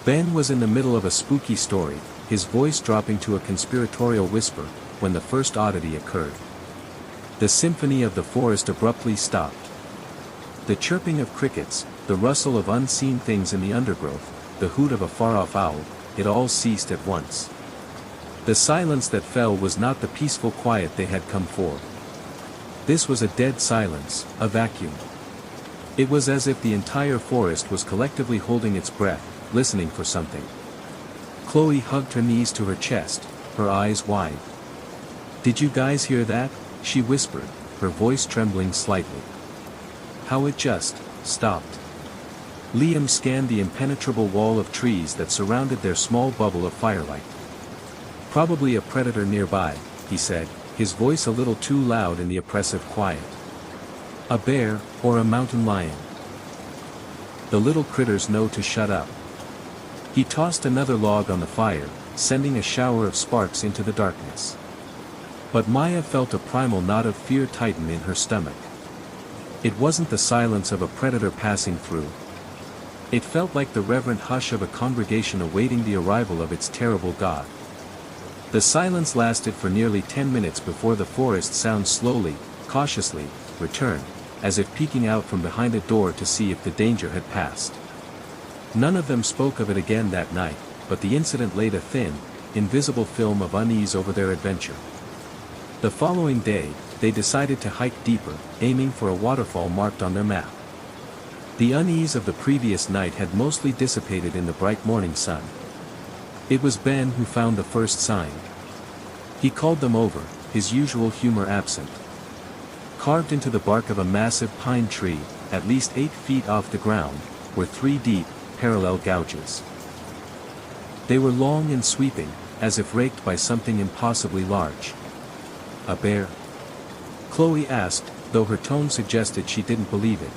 Ben was in the middle of a spooky story, his voice dropping to a conspiratorial whisper, when the first oddity occurred. The symphony of the forest abruptly stopped. The chirping of crickets, the rustle of unseen things in the undergrowth, the hoot of a far-off owl, it all ceased at once. The silence that fell was not the peaceful quiet they had come for. This was a dead silence, a vacuum. It was as if the entire forest was collectively holding its breath, listening for something. Chloe hugged her knees to her chest, her eyes wide. "Did you guys hear that?" she whispered, her voice trembling slightly. "How it just stopped." Liam scanned the impenetrable wall of trees that surrounded their small bubble of firelight. "Probably a predator nearby," he said, his voice a little too loud in the oppressive quiet. "A bear, or a mountain lion. The little critters know to shut up." He tossed another log on the fire, sending a shower of sparks into the darkness. But Maya felt a primal knot of fear tighten in her stomach. It wasn't the silence of a predator passing through. It felt like the reverent hush of a congregation awaiting the arrival of its terrible god. The silence lasted for nearly 10 minutes before the forest sound slowly, cautiously, returned, as if peeking out from behind a door to see if the danger had passed. None of them spoke of it again that night, but the incident laid a thin, invisible film of unease over their adventure. The following day, they decided to hike deeper, aiming for a waterfall marked on their map. The unease of the previous night had mostly dissipated in the bright morning sun. It was Ben who found the first sign. He called them over, his usual humor absent. Carved into the bark of a massive pine tree, at least 8 feet off the ground, were 3 deep, parallel gouges. They were long and sweeping, as if raked by something impossibly large. "A bear?" Chloe asked, though her tone suggested she didn't believe it.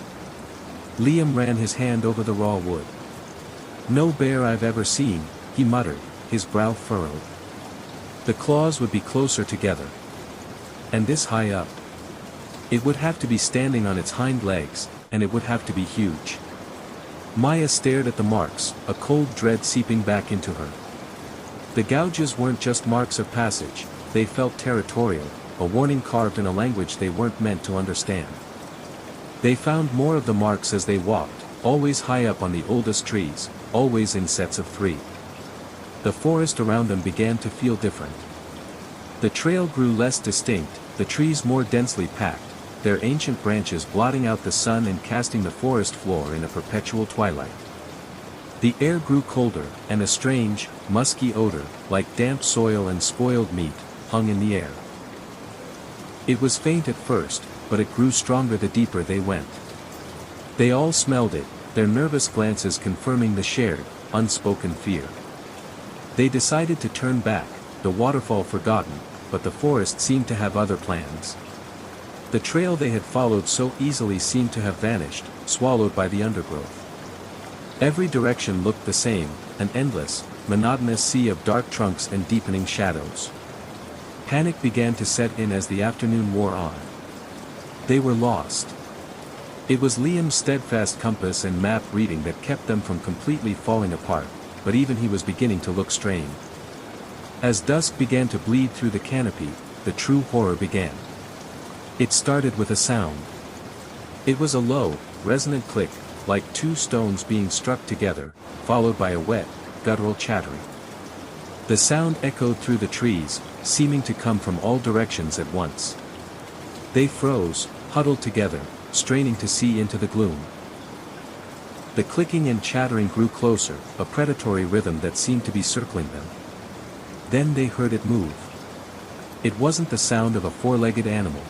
Liam ran his hand over the raw wood. "No bear I've ever seen," he muttered, his brow furrowed. "The claws would be closer together. And this high up. It would have to be standing on its hind legs, and it would have to be huge." Maya stared at the marks, a cold dread seeping back into her. The gouges weren't just marks of passage, they felt territorial, a warning carved in a language they weren't meant to understand. They found more of the marks as they walked, always high up on the oldest trees, always in sets of 3. The forest around them began to feel different. The trail grew less distinct, the trees more densely packed, their ancient branches blotting out the sun and casting the forest floor in a perpetual twilight. The air grew colder, and a strange, musky odor, like damp soil and spoiled meat, hung in the air. It was faint at first, but it grew stronger the deeper they went. They all smelled it, their nervous glances confirming the shared, unspoken fear. They decided to turn back, the waterfall forgotten, but the forest seemed to have other plans. The trail they had followed so easily seemed to have vanished, swallowed by the undergrowth. Every direction looked the same, an endless, monotonous sea of dark trunks and deepening shadows. Panic began to set in as the afternoon wore on. They were lost. It was Liam's steadfast compass and map reading that kept them from completely falling apart, but even he was beginning to look strained. As dusk began to bleed through the canopy, the true horror began. It started with a sound. It was a low, resonant click, like 2 stones being struck together, followed by a wet, guttural chattering. The sound echoed through the trees, seeming to come from all directions at once. They froze, huddled together, straining to see into the gloom. The clicking and chattering grew closer, a predatory rhythm that seemed to be circling them. Then they heard it move. It wasn't the sound of a 4-legged animal.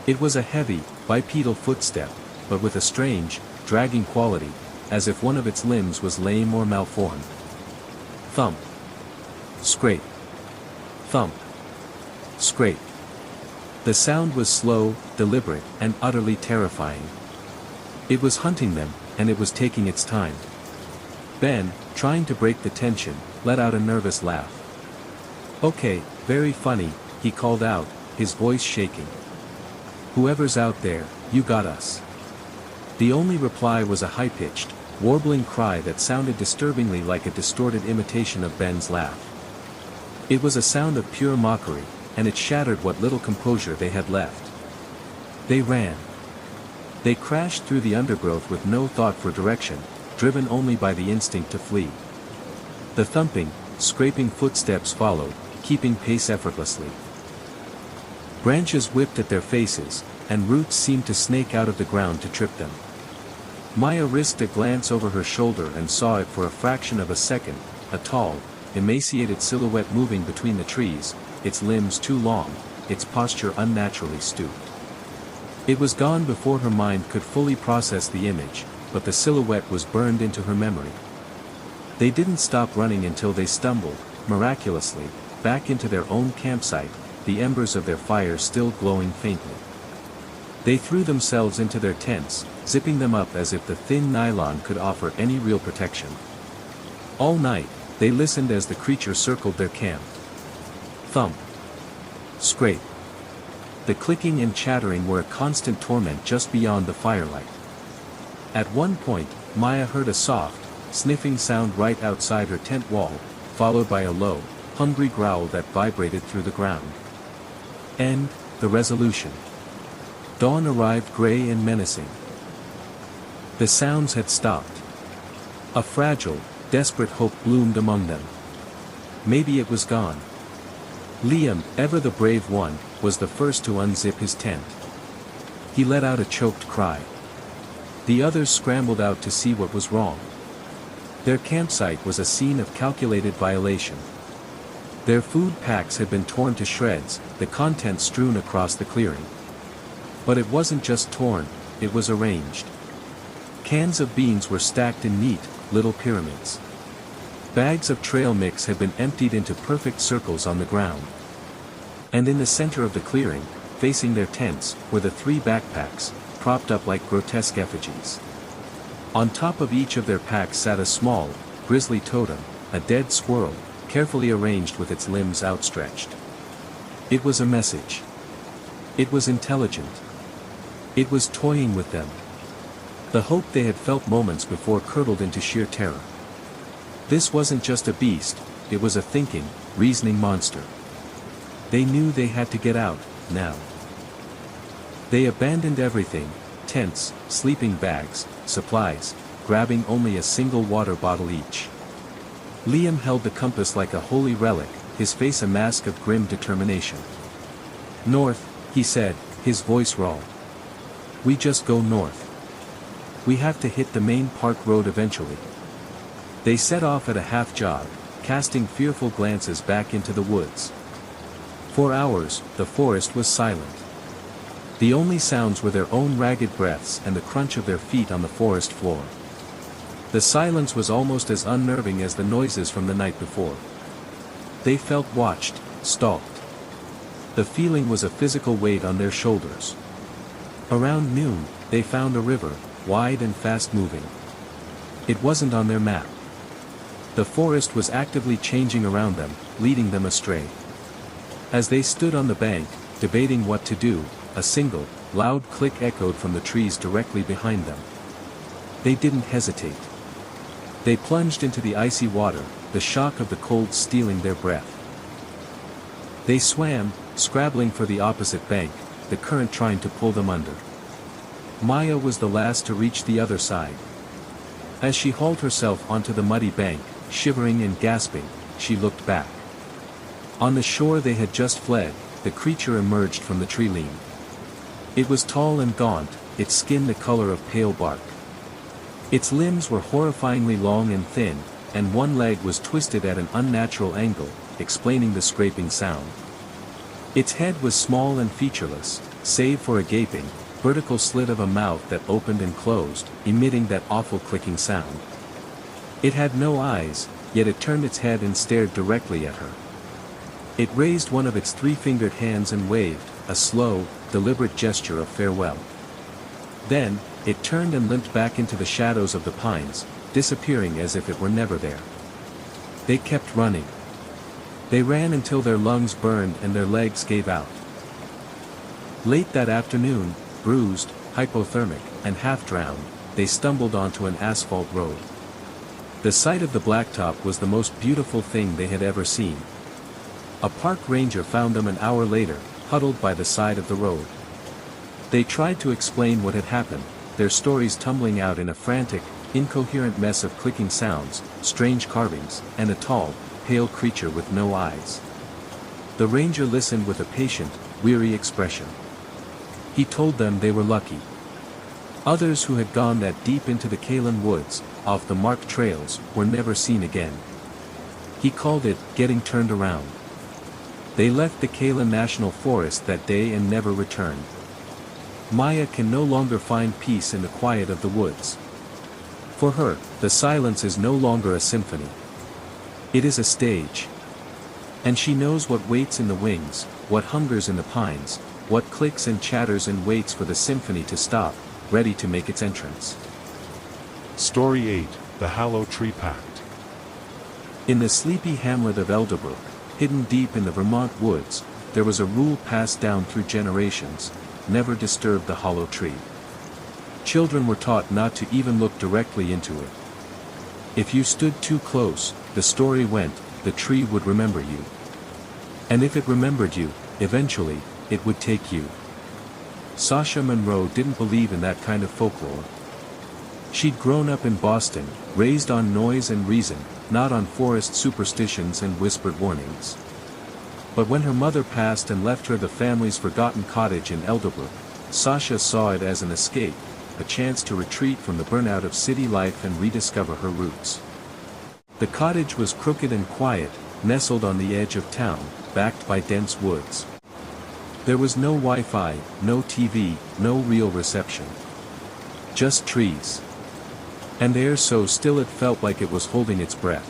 It was a heavy, bipedal footstep, but with a strange, dragging quality, as if one of its limbs was lame or malformed. Thump. Scrape. Thump. Scrape. The sound was slow, deliberate, and utterly terrifying. It was hunting them, and it was taking its time. Ben, trying to break the tension, let out a nervous laugh. "Okay, very funny," he called out, his voice shaking. "Whoever's out there, you got us." The only reply was a high-pitched, warbling cry that sounded disturbingly like a distorted imitation of Ben's laugh. It was a sound of pure mockery, and it shattered what little composure they had left. They ran. They crashed through the undergrowth with no thought for direction, driven only by the instinct to flee. The thumping, scraping footsteps followed, keeping pace effortlessly. Branches whipped at their faces, and roots seemed to snake out of the ground to trip them. Maya risked a glance over her shoulder and saw it for a fraction of a second, a tall, emaciated silhouette moving between the trees, its limbs too long, its posture unnaturally stooped. It was gone before her mind could fully process the image, but the silhouette was burned into her memory. They didn't stop running until they stumbled, miraculously, back into their own campsite, the embers of their fire still glowing faintly. They threw themselves into their tents, zipping them up as if the thin nylon could offer any real protection. All night, they listened as the creature circled their camp. Thump. Scrape. The clicking and chattering were a constant torment just beyond the firelight. At one point, Maya heard a soft, sniffing sound right outside her tent wall, followed by a low, hungry growl that vibrated through the ground. End, the resolution. Dawn arrived gray and menacing. The sounds had stopped. A fragile, desperate hope bloomed among them. Maybe it was gone. Liam, ever the brave one, was the first to unzip his tent. He let out a choked cry. The others scrambled out to see what was wrong. Their campsite was a scene of calculated violation. Their food packs had been torn to shreds, the contents strewn across the clearing. But it wasn't just torn, it was arranged. Cans of beans were stacked in neat, little pyramids. Bags of trail mix had been emptied into perfect circles on the ground. And in the center of the clearing, facing their tents, were the 3 backpacks, propped up like grotesque effigies. On top of each of their packs sat a small, grisly totem, a dead squirrel, carefully arranged with its limbs outstretched. It was a message. It was intelligent. It was toying with them. The hope they had felt moments before curdled into sheer terror. This wasn't just a beast, it was a thinking, reasoning monster. They knew they had to get out, now. They abandoned everything, tents, sleeping bags, supplies, grabbing only a single water bottle each. Liam held the compass like a holy relic, his face a mask of grim determination. North, he said, his voice raw. We just go north. We have to hit the main park road eventually. They set off at a half jog, casting fearful glances back into the woods. For hours, the forest was silent. The only sounds were their own ragged breaths and the crunch of their feet on the forest floor. The silence was almost as unnerving as the noises from the night before. They felt watched, stalked. The feeling was a physical weight on their shoulders. Around noon, they found a river, wide and fast-moving. It wasn't on their map. The forest was actively changing around them, leading them astray. As they stood on the bank, debating what to do, a single, loud click echoed from the trees directly behind them. They didn't hesitate. They plunged into the icy water, the shock of the cold stealing their breath. They swam, scrabbling for the opposite bank, the current trying to pull them under. Maya was the last to reach the other side. As she hauled herself onto the muddy bank, shivering and gasping, she looked back. On the shore they had just fled, the creature emerged from the tree line. It was tall and gaunt, its skin the color of pale bark. Its limbs were horrifyingly long and thin, and one leg was twisted at an unnatural angle, explaining the scraping sound. Its head was small and featureless, save for a gaping, vertical slit of a mouth that opened and closed, emitting that awful clicking sound. It had no eyes, yet it turned its head and stared directly at her. It raised one of its 3-fingered hands and waved, a slow, deliberate gesture of farewell. Then, it turned and limped back into the shadows of the pines, disappearing as if it were never there. They kept running. They ran until their lungs burned and their legs gave out. Late that afternoon, bruised, hypothermic, and half-drowned, they stumbled onto an asphalt road. The sight of the blacktop was the most beautiful thing they had ever seen. A park ranger found them an hour later, huddled by the side of the road. They tried to explain what had happened, their stories tumbling out in a frantic, incoherent mess of clicking sounds, strange carvings, and a tall, pale creature with no eyes. The ranger listened with a patient, weary expression. He told them they were lucky. Others who had gone that deep into the Kalen woods, off the marked trails, were never seen again. He called it, getting turned around. They left the Kalen National Forest that day and never returned. Maya can no longer find peace in the quiet of the woods. For her, the silence is no longer a symphony. It is a stage. And she knows what waits in the wings, what hungers in the pines, what clicks and chatters and waits for the symphony to stop, ready to make its entrance. Story 8, The Hollow Tree Pact. In the sleepy hamlet of Elderbrook, hidden deep in the Vermont woods, there was a rule passed down through generations: never disturb the hollow tree. Children were taught not to even look directly into it. If you stood too close, the story went, the tree would remember you. And if it remembered you, eventually, it would take you. Sasha Monroe didn't believe in that kind of folklore. She'd grown up in Boston, raised on noise and reason, not on forest superstitions and whispered warnings. But when her mother passed and left her the family's forgotten cottage in Elderbrook, Sasha saw it as an escape, a chance to retreat from the burnout of city life and rediscover her roots. The cottage was crooked and quiet, nestled on the edge of town, backed by dense woods. There was no Wi-Fi, no TV, no real reception. Just trees. And air so still it felt like it was holding its breath.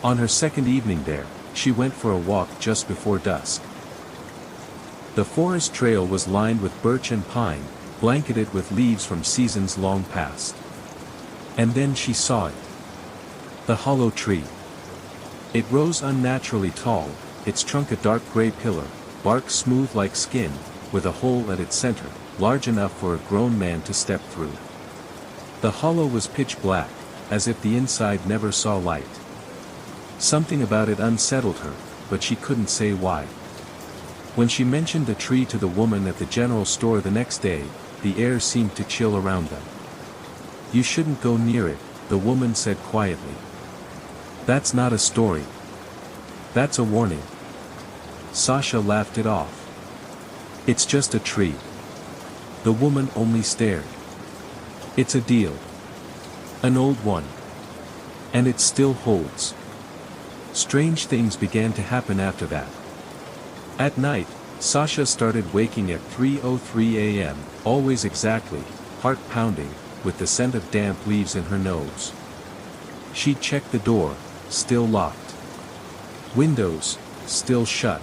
On her second evening there, she went for a walk just before dusk. The forest trail was lined with birch and pine, blanketed with leaves from seasons long past. And then she saw it. The hollow tree. It rose unnaturally tall, its trunk a dark gray pillar, bark smooth like skin, with a hole at its center, large enough for a grown man to step through. The hollow was pitch black, as if the inside never saw light. Something about it unsettled her, but she couldn't say why. When she mentioned the tree to the woman at the general store the next day, the air seemed to chill around them. "You shouldn't go near it," the woman said quietly. "That's not a story. That's a warning." Sasha laughed it off. "It's just a tree." The woman only stared. "It's a deal. An old one. And it still holds." Strange things began to happen after that. At night, Sasha started waking at 3:03 a.m., always exactly, heart pounding, with the scent of damp leaves in her nose. She'd check the door, still locked. Windows, still shut.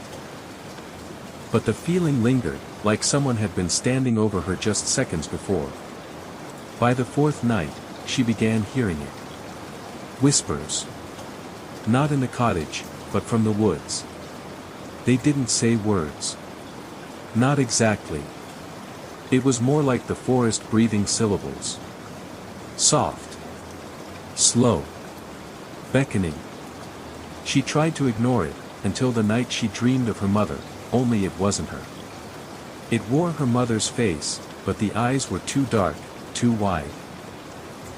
But the feeling lingered, like someone had been standing over her just seconds before. By the fourth night, she began hearing it. Whispers. Not in the cottage, but from the woods. They didn't say words. Not exactly. It was more like the forest breathing syllables. Soft. Slow. Beckoning. She tried to ignore it, until the night she dreamed of her mother, only it wasn't her. It wore her mother's face, but the eyes were too dark, too wide.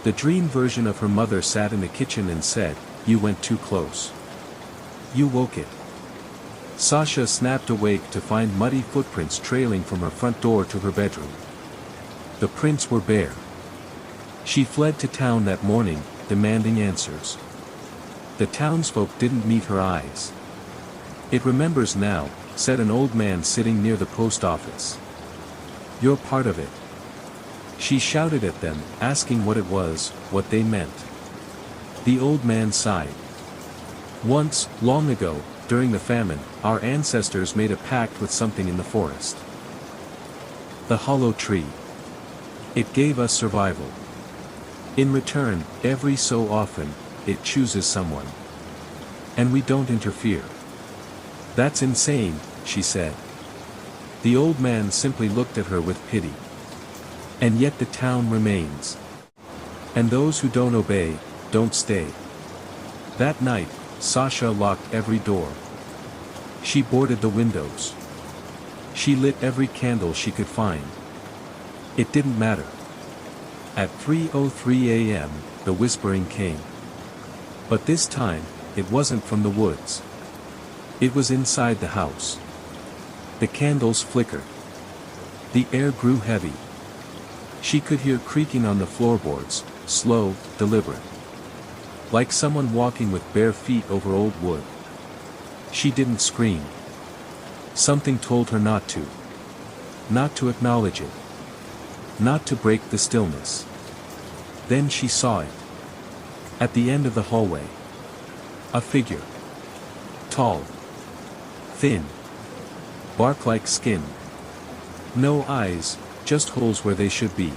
The dream version of her mother sat in the kitchen and said, "You went too close. You woke it." Sasha snapped awake to find muddy footprints trailing from her front door to her bedroom. The prints were bare. She fled to town that morning, demanding answers. The townsfolk didn't meet her eyes. "It remembers now," said an old man sitting near the post office. "You're part of it." She shouted at them, asking what it was, what they meant. The old man sighed. "Once, long ago, during the famine, our ancestors made a pact with something in the forest. The hollow tree. It gave us survival. In return, every so often, it chooses someone. And we don't interfere." "That's insane," she said. The old man simply looked at her with pity. "And yet the town remains. And those who don't obey, don't stay." That night, Sasha locked every door. She boarded the windows. She lit every candle she could find. It didn't matter. At 3:03 a.m., the whispering came. But this time, it wasn't from the woods. It was inside the house. The candles flickered. The air grew heavy. She could hear creaking on the floorboards, slow, deliberate. Like someone walking with bare feet over old wood. She didn't scream. Something told her not to. Not to acknowledge it. Not to break the stillness. Then she saw it. At the end of the hallway. A figure. Tall. Thin. Bark-like skin. No eyes, just holes where they should be.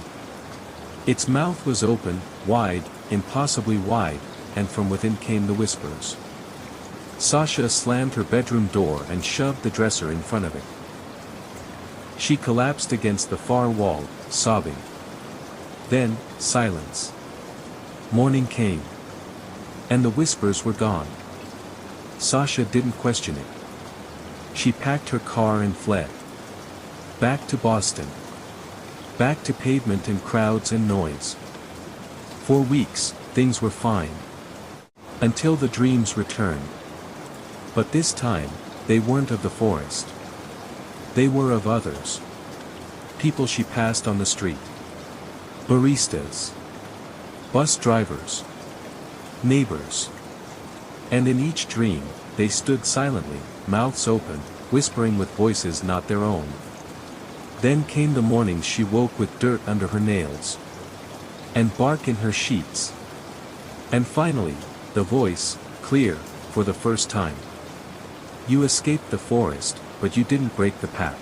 Its mouth was open, wide, impossibly wide, and from within came the whispers. Sasha slammed her bedroom door and shoved the dresser in front of it. She collapsed against the far wall, sobbing. Then, silence. Morning came. And the whispers were gone. Sasha didn't question it. She packed her car and fled. Back to Boston. Back to pavement and crowds and noise. For weeks, things were fine. Until the dreams returned. But this time, they weren't of the forest. They were of others. People she passed on the street. Baristas. Bus drivers. Neighbors. And in each dream, they stood silently, mouths open, whispering with voices not their own. Then came the mornings she woke with dirt under her nails. And bark in her sheets. And finally, the voice, clear, for the first time. You escaped the forest, but you didn't break the pact.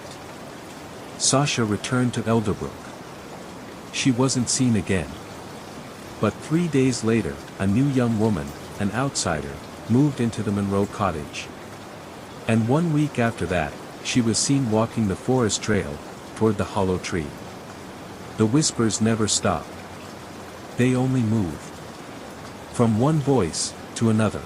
Sasha returned to Elderbrook. She wasn't seen again. But 3 days later, a new young woman, an outsider, moved into the Monroe cottage. And 1 week after that, she was seen walking the forest trail, toward the hollow tree. The whispers never stopped. They only moved. From one voice, to another.